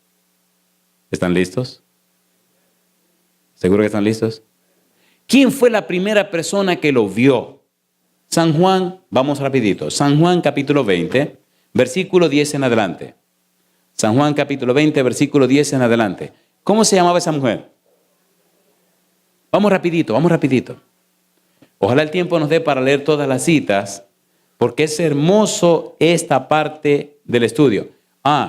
¿Están listos? ¿Seguro que están listos? ¿Quién fue la primera persona que lo vio? San Juan, vamos rapidito. San Juan capítulo 20, versículo 10 en adelante. San Juan capítulo 20, versículo 10 en adelante. ¿Cómo se llamaba esa mujer? Vamos rapidito. Ojalá el tiempo nos dé para leer todas las citas, porque es hermoso esta parte del estudio.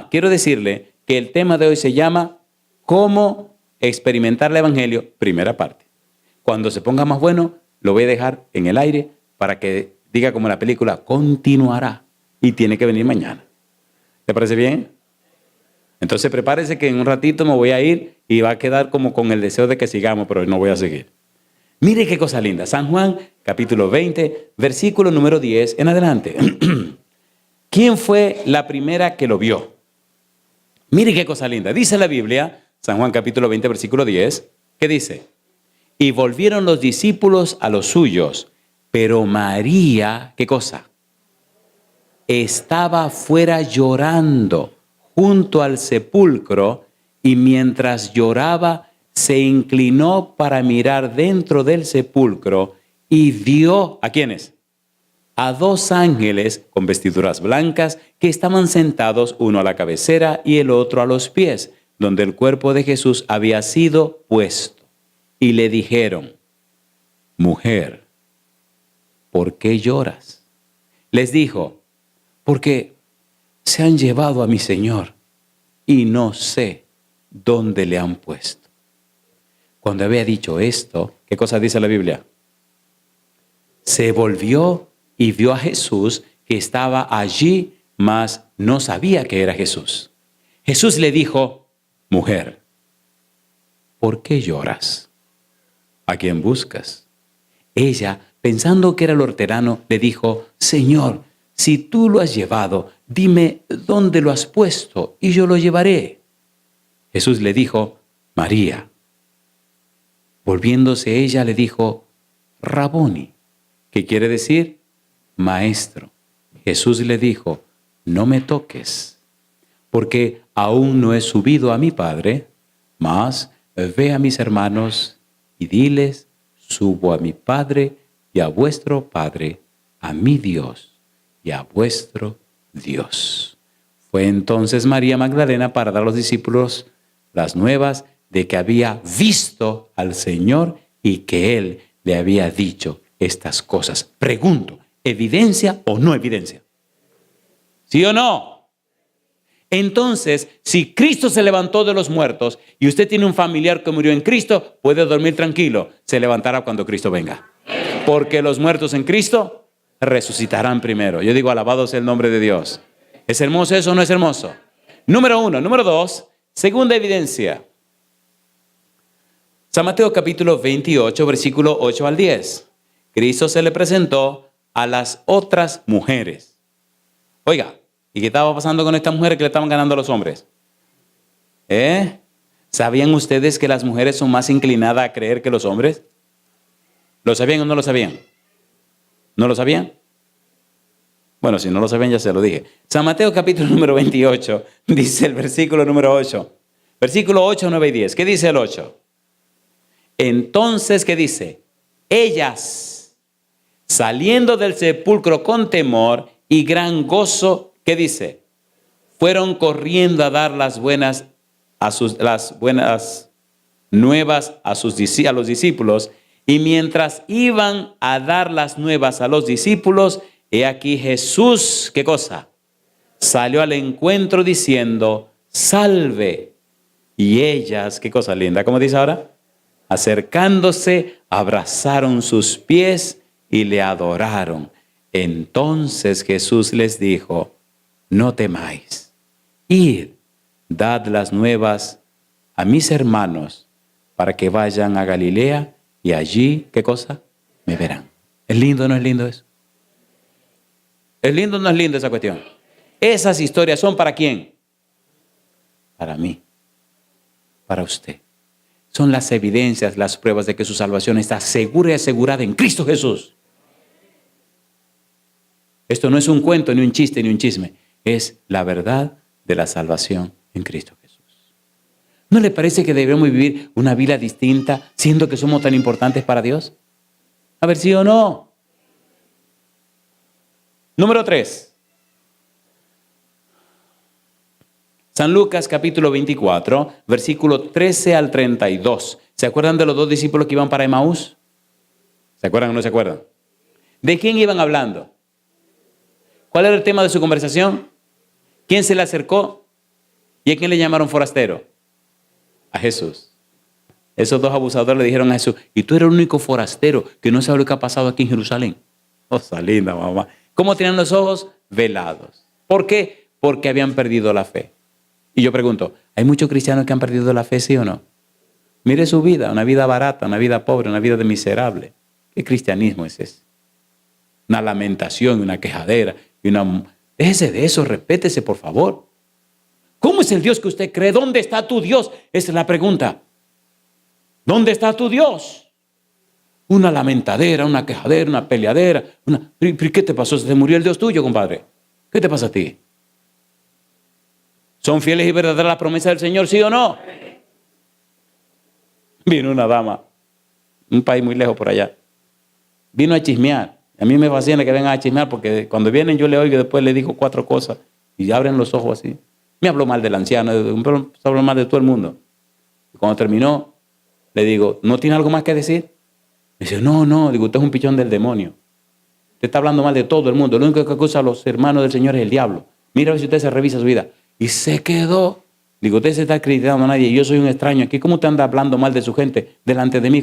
Quiero decirle que el tema de hoy se llama ¿Cómo experimentar el Evangelio? Primera parte. Cuando se ponga más bueno, lo voy a dejar en el aire para que diga como la película, continuará y tiene que venir mañana. ¿Le parece bien? Entonces prepárese que en un ratito me voy a ir y va a quedar como con el deseo de que sigamos, pero no voy a seguir. Mire qué cosa linda. San Juan, capítulo 20, versículo número 10 en adelante. ¿Quién fue la primera que lo vio? Mire qué cosa linda. Dice la Biblia, San Juan capítulo 20, versículo 10, ¿qué dice? Y volvieron los discípulos a los suyos, pero María, ¿qué cosa? Estaba fuera llorando junto al sepulcro, y mientras lloraba, se inclinó para mirar dentro del sepulcro y vio, ¿a quiénes? A 2 ángeles con vestiduras blancas que estaban sentados, uno a la cabecera y el otro a los pies, donde el cuerpo de Jesús había sido puesto. Y le dijeron, mujer, ¿por qué lloras? Les dijo, porque se han llevado a mi Señor y no sé dónde le han puesto. Cuando había dicho esto, ¿qué cosa dice la Biblia? Se volvió y vio a Jesús que estaba allí, mas no sabía que era Jesús. Jesús le dijo, mujer, ¿por qué lloras? ¿A quién buscas? Ella, pensando que era el hortelano, le dijo, Señor, si tú lo has llevado, dime dónde lo has puesto y yo lo llevaré. Jesús le dijo, María. Volviéndose ella le dijo, Raboni, que quiere decir maestro. Jesús le dijo, no me toques, porque aún no he subido a mi Padre, mas ve a mis hermanos y diles, subo a mi Padre y a vuestro Padre, a mi Dios y a vuestro Dios. Fue entonces María Magdalena para dar a los discípulos las nuevas de que había visto al Señor y que Él le había dicho estas cosas. Pregunto, ¿evidencia o no evidencia? ¿Sí o no? Entonces, si Cristo se levantó de los muertos y usted tiene un familiar que murió en Cristo, puede dormir tranquilo. Se levantará cuando Cristo venga. Porque los muertos en Cristo resucitarán primero. Yo digo, alabado sea el nombre de Dios. ¿Es hermoso eso o no es hermoso? Número 1. Número 2, segunda evidencia. San Mateo capítulo 28, versículo 8 al 10. Cristo se le presentó a las otras mujeres. Oiga, ¿y qué estaba pasando con estas mujeres que le estaban ganando a los hombres? ¿Sabían ustedes que las mujeres son más inclinadas a creer que los hombres? ¿Lo sabían o no lo sabían? ¿No lo sabían? Bueno, si no lo sabían ya se lo dije. San Mateo capítulo número 28 dice el versículo número 8. Versículo 8, 9 y 10. ¿Qué dice el 8? Entonces, ¿qué dice? Ellas, saliendo del sepulcro con temor y gran gozo, ¿qué dice? Fueron corriendo a dar las buenas nuevas a los discípulos. Y mientras iban a dar las nuevas a los discípulos, he aquí Jesús, ¿qué cosa? Salió al encuentro diciendo, salve. Y ellas, ¿qué cosa linda? ¿Cómo dice ahora? Acercándose, abrazaron sus pies y le adoraron. Entonces Jesús les dijo, no temáis, id, dad las nuevas a mis hermanos para que vayan a Galilea y allí, ¿qué cosa? Me verán. ¿Es lindo o no es lindo eso? ¿Es lindo o no es lindo esa cuestión? Esas historias son ¿para quién? Para mí, para usted. Son las evidencias, las pruebas de que su salvación está segura y asegurada en Cristo Jesús. Esto no es un cuento, ni un chiste, ni un chisme. Es la verdad de la salvación en Cristo Jesús. ¿No le parece que debemos vivir una vida distinta, siendo que somos tan importantes para Dios? A ver, ¿sí o no? Número 3. San Lucas capítulo 24, versículo 13 al 32. ¿Se acuerdan de los dos discípulos que iban para Emaús? ¿Se acuerdan o no se acuerdan? ¿De quién iban hablando? ¿Cuál era el tema de su conversación? ¿Quién se le acercó? ¿Y a quién le llamaron forastero? A Jesús. Esos dos abusadores le dijeron a Jesús, y tú eres el único forastero que no sabe lo que ha pasado aquí en Jerusalén. Cosa linda, mamá. ¿Cómo tenían los ojos? Velados. ¿Por qué? Porque habían perdido la fe. Y yo pregunto, ¿hay muchos cristianos que han perdido la fe, sí o no? Mire su vida, una vida barata, una vida pobre, una vida de miserable. ¿Qué cristianismo es ese? Una lamentación, una quejadera. Déjese de eso, respétese, por favor. ¿Cómo es el Dios que usted cree? ¿Dónde está tu Dios? Esa es la pregunta. ¿Dónde está tu Dios? Una lamentadera, una quejadera, una peleadera. ¿Qué te pasó? ¿Se murió el Dios tuyo, compadre? ¿Qué te pasa a ti? ¿Son fieles y verdaderas las promesas del Señor, sí o no? Vino una dama, un país muy lejos por allá. Vino a chismear. A mí me fascina que vengan a chismear porque cuando vienen yo le oigo y después le digo 4 cosas y abren los ojos así. Me habló mal del anciano, me habló mal de todo el mundo. Y cuando terminó, le digo, ¿no tiene algo más que decir? Me dice, no, digo, usted es un pichón del demonio. Usted está hablando mal de todo el mundo. Lo único que acusa a los hermanos del Señor es el diablo. Mira a ver si usted se revisa su vida. Y se quedó. Digo, usted se está acreditando a nadie. Y yo soy un extraño aquí. ¿Cómo usted anda hablando mal de su gente delante de mí?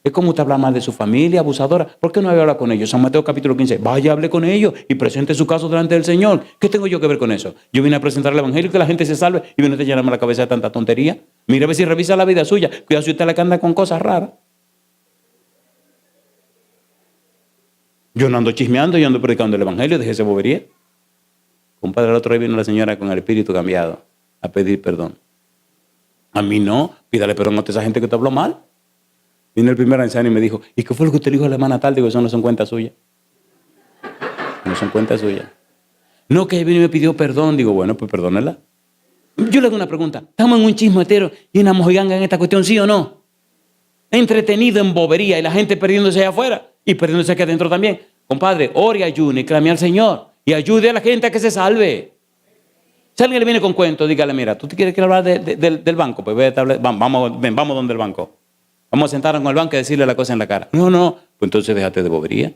Es como usted habla mal de su familia, abusadora. ¿Por qué no habla con ellos? San Mateo capítulo 15. Vaya, hable con ellos y presente su caso delante del Señor. ¿Qué tengo yo que ver con eso? Yo vine a presentar el evangelio y que la gente se salve. Y viene usted a llenarme la cabeza de tanta tontería. Mira a ver si revisa la vida suya. Cuidado si usted la que anda con cosas raras. Yo no ando chismeando, yo ando predicando el evangelio. Déjese bobería. Compadre, el otro día vino la señora con el espíritu cambiado a pedir perdón. A mí no, pídale perdón a toda esa gente que te habló mal. Vino el primer anciano y me dijo, ¿y qué fue lo que usted dijo a la hermana tal? Digo, eso no son cuentas suyas. No son cuentas suyas. No, que vino y me pidió perdón. Digo, bueno, pues perdónela. Yo le hago una pregunta. ¿Estamos en un chismotero y una mojiganga en esta cuestión, sí o no? Entretenido en bobería y la gente perdiéndose allá afuera y perdiéndose aquí adentro también. Compadre, ore, ayune y clame al Señor y ayude a la gente a que se salve. Si alguien le viene con cuento, dígale, mira, ¿tú te quieres hablar del banco? Pues vamos donde el banco. Vamos a sentarnos con el banco y decirle la cosa en la cara. No, pues entonces déjate de bobería.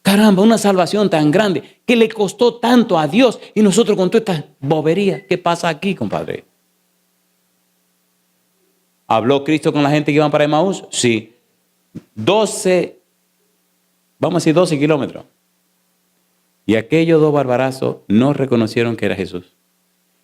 Caramba, una salvación tan grande que le costó tanto a Dios y nosotros con toda esta bobería. ¿Qué pasa aquí, compadre? ¿Habló Cristo con la gente que iban para Emaús? Sí. 12 kilómetros. Y aquellos dos barbarazos no reconocieron que era Jesús.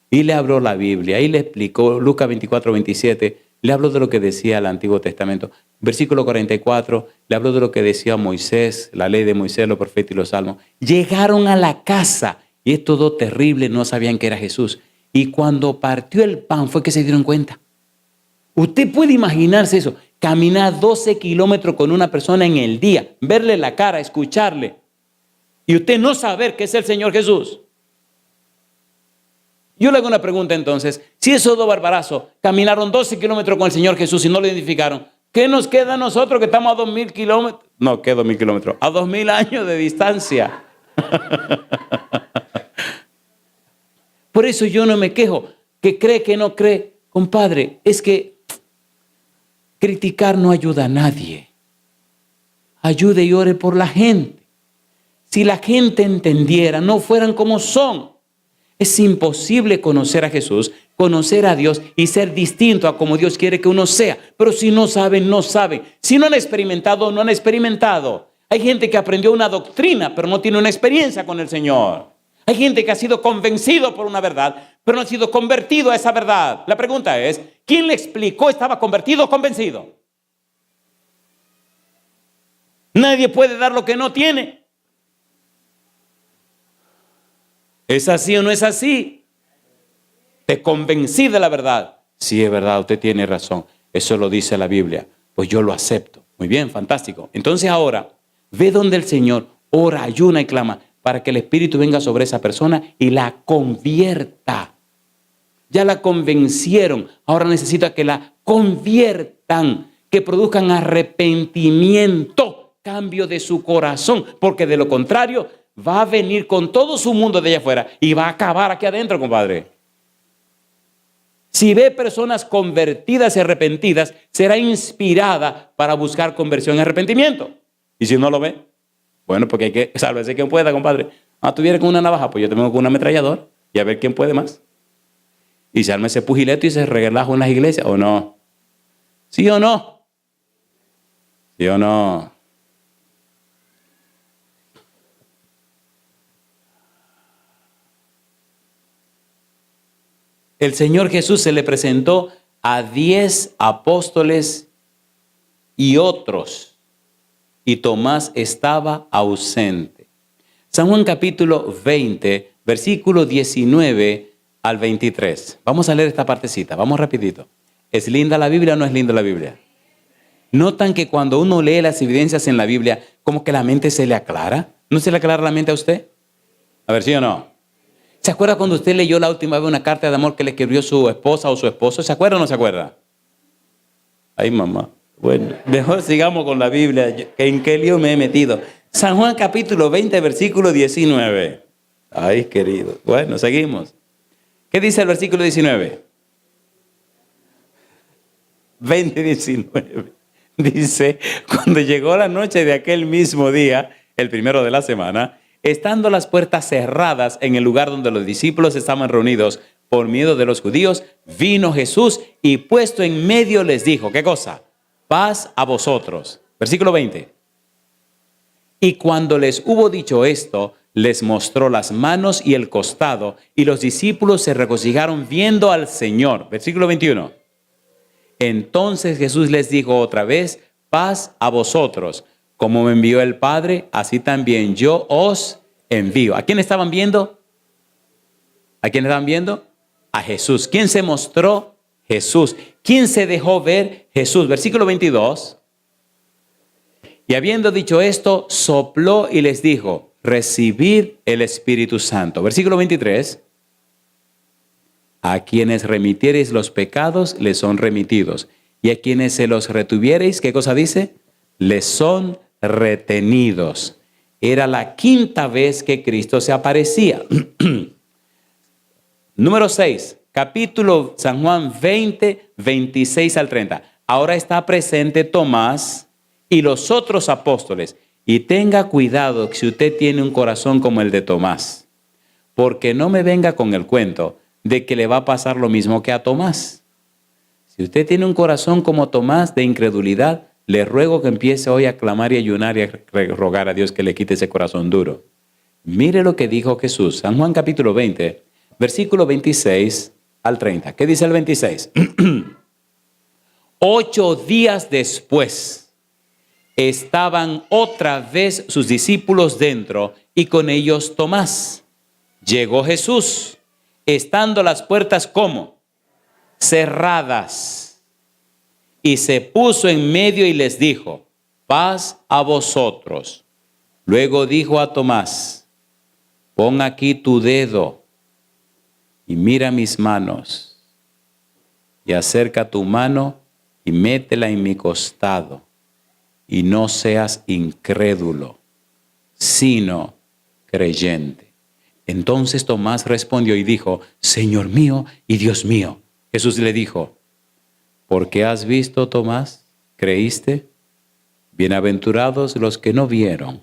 Y le habló la Biblia, y le explicó, Lucas 24, 27, le habló de lo que decía el Antiguo Testamento. Versículo 44, le habló de lo que decía Moisés, la ley de Moisés, los profetas y los salmos. Llegaron a la casa, y estos dos terribles no sabían que era Jesús. Y cuando partió el pan fue que se dieron cuenta. Usted puede imaginarse eso, caminar 12 kilómetros con una persona en el día, verle la cara, escucharle, y usted no saber que es el Señor Jesús. Yo le hago una pregunta entonces, si esos dos barbarazos caminaron 12 kilómetros con el Señor Jesús y no lo identificaron, ¿qué nos queda a nosotros que estamos a 2000 kilómetros? No, ¿qué 2000 kilómetros? A 2000 años de distancia. Por eso yo no me quejo, que cree, que no cree. Compadre, es que criticar no ayuda a nadie. Ayude y ore por la gente. Si la gente entendiera, no fueran como son. Es imposible conocer a Jesús, conocer a Dios y ser distinto a como Dios quiere que uno sea. Pero si no saben, no saben. Si no han experimentado, no han experimentado. Hay gente que aprendió una doctrina, pero no tiene una experiencia con el Señor. Hay gente que ha sido convencido por una verdad, pero no ha sido convertido a esa verdad. La pregunta es, ¿quién le explicó estaba convertido o convencido? Nadie puede dar lo que no tiene. ¿Es así o no es así? Te convencí de la verdad. Sí, es verdad, usted tiene razón. Eso lo dice la Biblia. Pues yo lo acepto. Muy bien, fantástico. Entonces ahora, ve donde el Señor, ora, ayuna y clama para que el Espíritu venga sobre esa persona y la convierta. Ya la convencieron. Ahora necesita que la conviertan, que produzcan arrepentimiento, cambio de su corazón, porque de lo contrario va a venir con todo su mundo de allá afuera y va a acabar aquí adentro, compadre. Si ve personas convertidas y arrepentidas, será inspirada para buscar conversión y arrepentimiento. Y si no lo ve, bueno, porque hay que sálvese quien pueda, compadre. Tú vienes con una navaja, pues yo te vengo con una ametralladora y a ver quién puede más. Y se arma ese pugileto y se relaja en las iglesias, ¿o no? ¿Sí o no? ¿Sí o no? El Señor Jesús se le presentó a 10 apóstoles y otros, y Tomás estaba ausente. San Juan capítulo 20, versículo 19 al 23. Vamos a leer esta partecita, vamos rapidito. ¿Es linda la Biblia o no es linda la Biblia? ¿Notan que cuando uno lee las evidencias en la Biblia, como que la mente se le aclara? ¿No se le aclara la mente a usted? A ver, ¿sí o no? ¿Se acuerda cuando usted leyó la última vez una carta de amor que le escribió su esposa o su esposo? ¿Se acuerda o no se acuerda? Ay, mamá. Bueno, mejor sigamos con la Biblia. ¿En qué lío me he metido? San Juan capítulo 20, versículo 19. Ay, querido. Bueno, seguimos. ¿Qué dice el versículo 19? 20, 19. Dice, cuando llegó la noche de aquel mismo día, el primero de la semana, estando las puertas cerradas en el lugar donde los discípulos estaban reunidos por miedo de los judíos, vino Jesús y puesto en medio les dijo, ¿qué cosa? Paz a vosotros. Versículo 20. Y cuando les hubo dicho esto, les mostró las manos y el costado, y los discípulos se regocijaron viendo al Señor. Versículo 21. Entonces Jesús les dijo otra vez, paz a vosotros. Como me envió el Padre, así también yo os envío. ¿A quién estaban viendo? ¿A quién estaban viendo? A Jesús. ¿Quién se mostró? Jesús. ¿Quién se dejó ver? Jesús. Versículo 22. Y habiendo dicho esto, sopló y les dijo, recibid el Espíritu Santo. Versículo 23. A quienes remitiereis los pecados, les son remitidos. Y a quienes se los retuviereis, ¿qué cosa dice? Les son retenidos. Era la quinta vez que Cristo se aparecía. Número 6, capítulo San Juan 20, 26 al 30. Ahora está presente Tomás y los otros apóstoles. Y tenga cuidado si usted tiene un corazón como el de Tomás. Porque no me venga con el cuento de que le va a pasar lo mismo que a Tomás. Si usted tiene un corazón como Tomás de incredulidad, le ruego que empiece hoy a clamar y ayunar y a rogar a Dios que le quite ese corazón duro. Mire lo que dijo Jesús. San Juan capítulo 20, versículo 26 al 30. ¿Qué dice el 26? 8 días después estaban otra vez sus discípulos dentro y con ellos Tomás. Llegó Jesús, estando las puertas ¿cómo? Cerradas. Y se puso en medio y les dijo, paz a vosotros. Luego dijo a Tomás, pon aquí tu dedo y mira mis manos. Y acerca tu mano y métela en mi costado. Y no seas incrédulo, sino creyente. Entonces Tomás respondió y dijo, Señor mío y Dios mío. Jesús le dijo, ¿por qué has visto, Tomás? ¿Creíste? Bienaventurados los que no vieron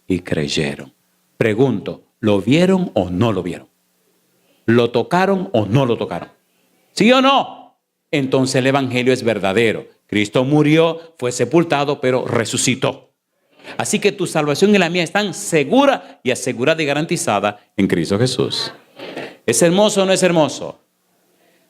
y creyeron. Pregunto, ¿lo vieron o no lo vieron? ¿Lo tocaron o no lo tocaron? ¿Sí o no? Entonces el evangelio es verdadero. Cristo murió, fue sepultado, pero resucitó. Así que tu salvación y la mía están segura y asegurada y garantizada en Cristo Jesús. ¿Es hermoso o no es hermoso?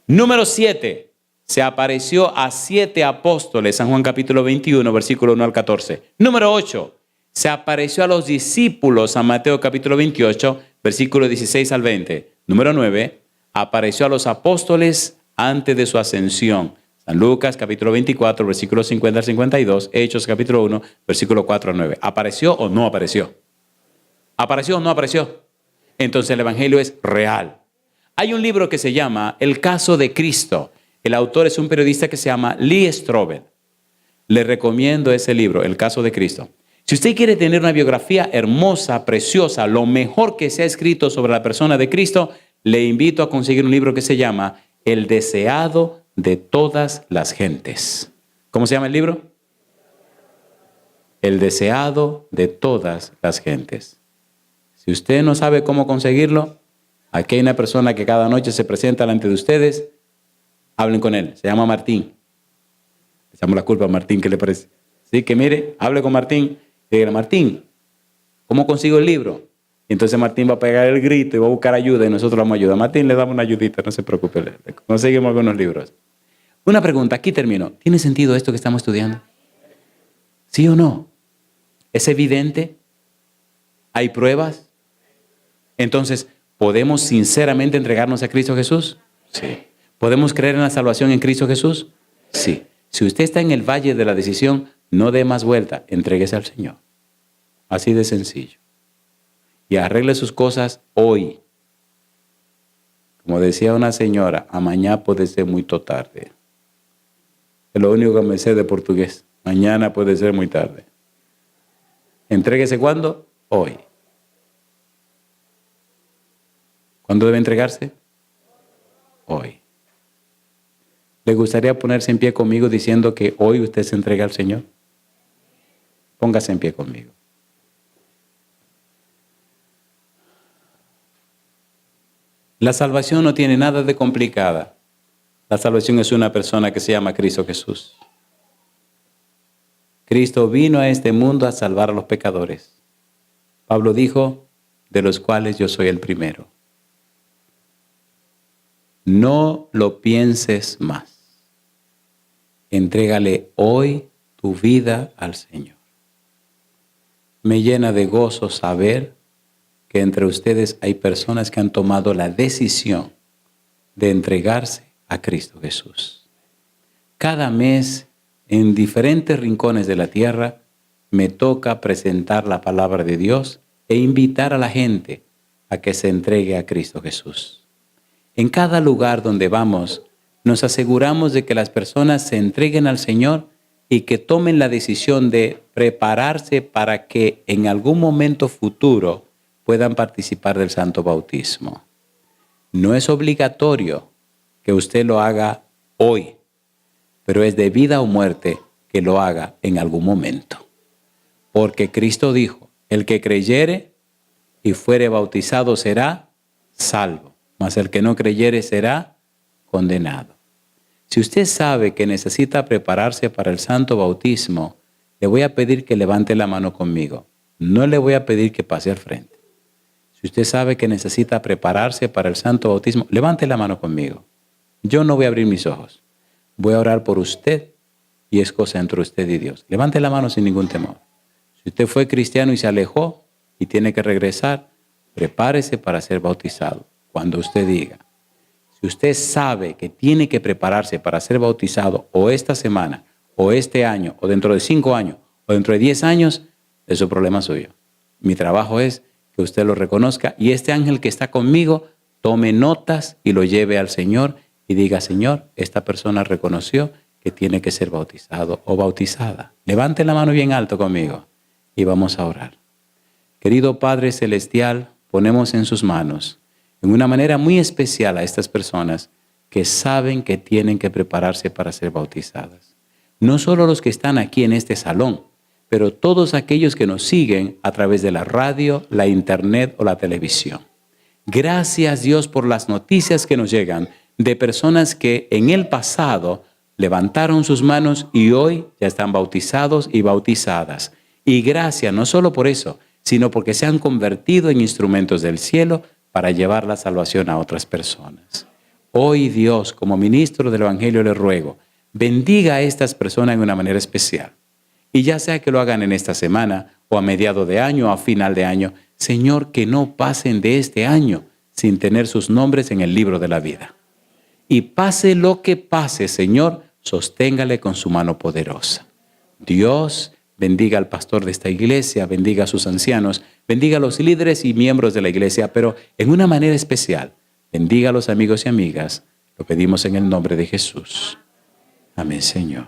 Número 7. Se apareció a 7 apóstoles, San Juan capítulo 21, versículo 1 al 14. Número 8. Se apareció a los discípulos, San Mateo capítulo 28, versículo 16 al 20. Número 9. Apareció a los apóstoles antes de su ascensión. San Lucas capítulo 24, versículo 50 al 52. Hechos capítulo 1, versículo 4 al 9. ¿Apareció o no apareció? ¿Apareció o no apareció? Entonces el evangelio es real. Hay un libro que se llama El caso de Cristo. El autor es un periodista que se llama Lee Strobel. Le recomiendo ese libro, El caso de Cristo. Si usted quiere tener una biografía hermosa, preciosa, lo mejor que se ha escrito sobre la persona de Cristo, le invito a conseguir un libro que se llama El deseado de todas las gentes. ¿Cómo se llama el libro? El deseado de todas las gentes. Si usted no sabe cómo conseguirlo, aquí hay una persona que cada noche se presenta delante de ustedes. Hablen con él. Se llama Martín. Le echamos la culpa a Martín, ¿qué le parece? Sí, que mire, hable con Martín. Y diga, Martín, ¿cómo consigo el libro? Y entonces Martín va a pegar el grito y va a buscar ayuda y nosotros le vamos a ayudar. Martín, le damos una ayudita, no se preocupe. Le conseguimos algunos libros. Una pregunta, aquí termino. ¿Tiene sentido esto que estamos estudiando? ¿Sí o no? ¿Es evidente? ¿Hay pruebas? Entonces, ¿podemos sinceramente entregarnos a Cristo Jesús? Sí. ¿Podemos creer en la salvación en Cristo Jesús? Sí. Si usted está en el valle de la decisión, no dé más vuelta, entréguese al Señor. Así de sencillo. Y arregle sus cosas hoy. Como decía una señora, mañana puede ser muy tarde. Es lo único que me sé de portugués. Mañana puede ser muy tarde. ¿Entréguese cuándo? Hoy. ¿Cuándo debe entregarse? Hoy. ¿Le gustaría ponerse en pie conmigo diciendo que hoy usted se entrega al Señor? Póngase en pie conmigo. La salvación no tiene nada de complicada. La salvación es una persona que se llama Cristo Jesús. Cristo vino a este mundo a salvar a los pecadores. Pablo dijo, de los cuales yo soy el primero. No lo pienses más. Entrégale hoy tu vida al Señor. Me llena de gozo saber que entre ustedes hay personas que han tomado la decisión de entregarse a Cristo Jesús. Cada mes, en diferentes rincones de la tierra, me toca presentar la palabra de Dios e invitar a la gente a que se entregue a Cristo Jesús. En cada lugar donde vamos, nos aseguramos de que las personas se entreguen al Señor y que tomen la decisión de prepararse para que en algún momento futuro puedan participar del santo bautismo. No es obligatorio que usted lo haga hoy, pero es de vida o muerte que lo haga en algún momento. Porque Cristo dijo, el que creyere y fuere bautizado será salvo, mas el que no creyere será condenado. Si usted sabe que necesita prepararse para el santo bautismo, le voy a pedir que levante la mano conmigo. No le voy a pedir que pase al frente. Si usted sabe que necesita prepararse para el santo bautismo, levante la mano conmigo. Yo no voy a abrir mis ojos. Voy a orar por usted y es cosa entre usted y Dios. Levante la mano sin ningún temor. Si usted fue cristiano y se alejó y tiene que regresar, prepárese para ser bautizado cuando usted diga. Si usted sabe que tiene que prepararse para ser bautizado o esta semana, o este año, o dentro de 5 años, o dentro de 10 años, es un problema suyo. Mi trabajo es que usted lo reconozca y este ángel que está conmigo tome notas y lo lleve al Señor y diga, Señor, esta persona reconoció que tiene que ser bautizado o bautizada. Levante la mano bien alto conmigo y vamos a orar. Querido Padre Celestial, ponemos en sus manos en una manera muy especial a estas personas que saben que tienen que prepararse para ser bautizadas. No solo los que están aquí en este salón, pero todos aquellos que nos siguen a través de la radio, la internet o la televisión. Gracias Dios por las noticias que nos llegan de personas que en el pasado levantaron sus manos y hoy ya están bautizados y bautizadas. Y gracias no solo por eso, sino porque se han convertido en instrumentos del cielo para llevar la salvación a otras personas. Hoy Dios, como ministro del Evangelio, le ruego, bendiga a estas personas de una manera especial. Y ya sea que lo hagan en esta semana, o a mediado de año, o a final de año, Señor, que no pasen de este año sin tener sus nombres en el libro de la vida. Y pase lo que pase, Señor, sosténgale con su mano poderosa. Dios, bendiga al pastor de esta iglesia, bendiga a sus ancianos, bendiga a los líderes y miembros de la iglesia, pero en una manera especial, bendiga a los amigos y amigas. Lo pedimos en el nombre de Jesús. Amén, Señor.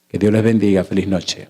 Que Dios les bendiga. Feliz noche.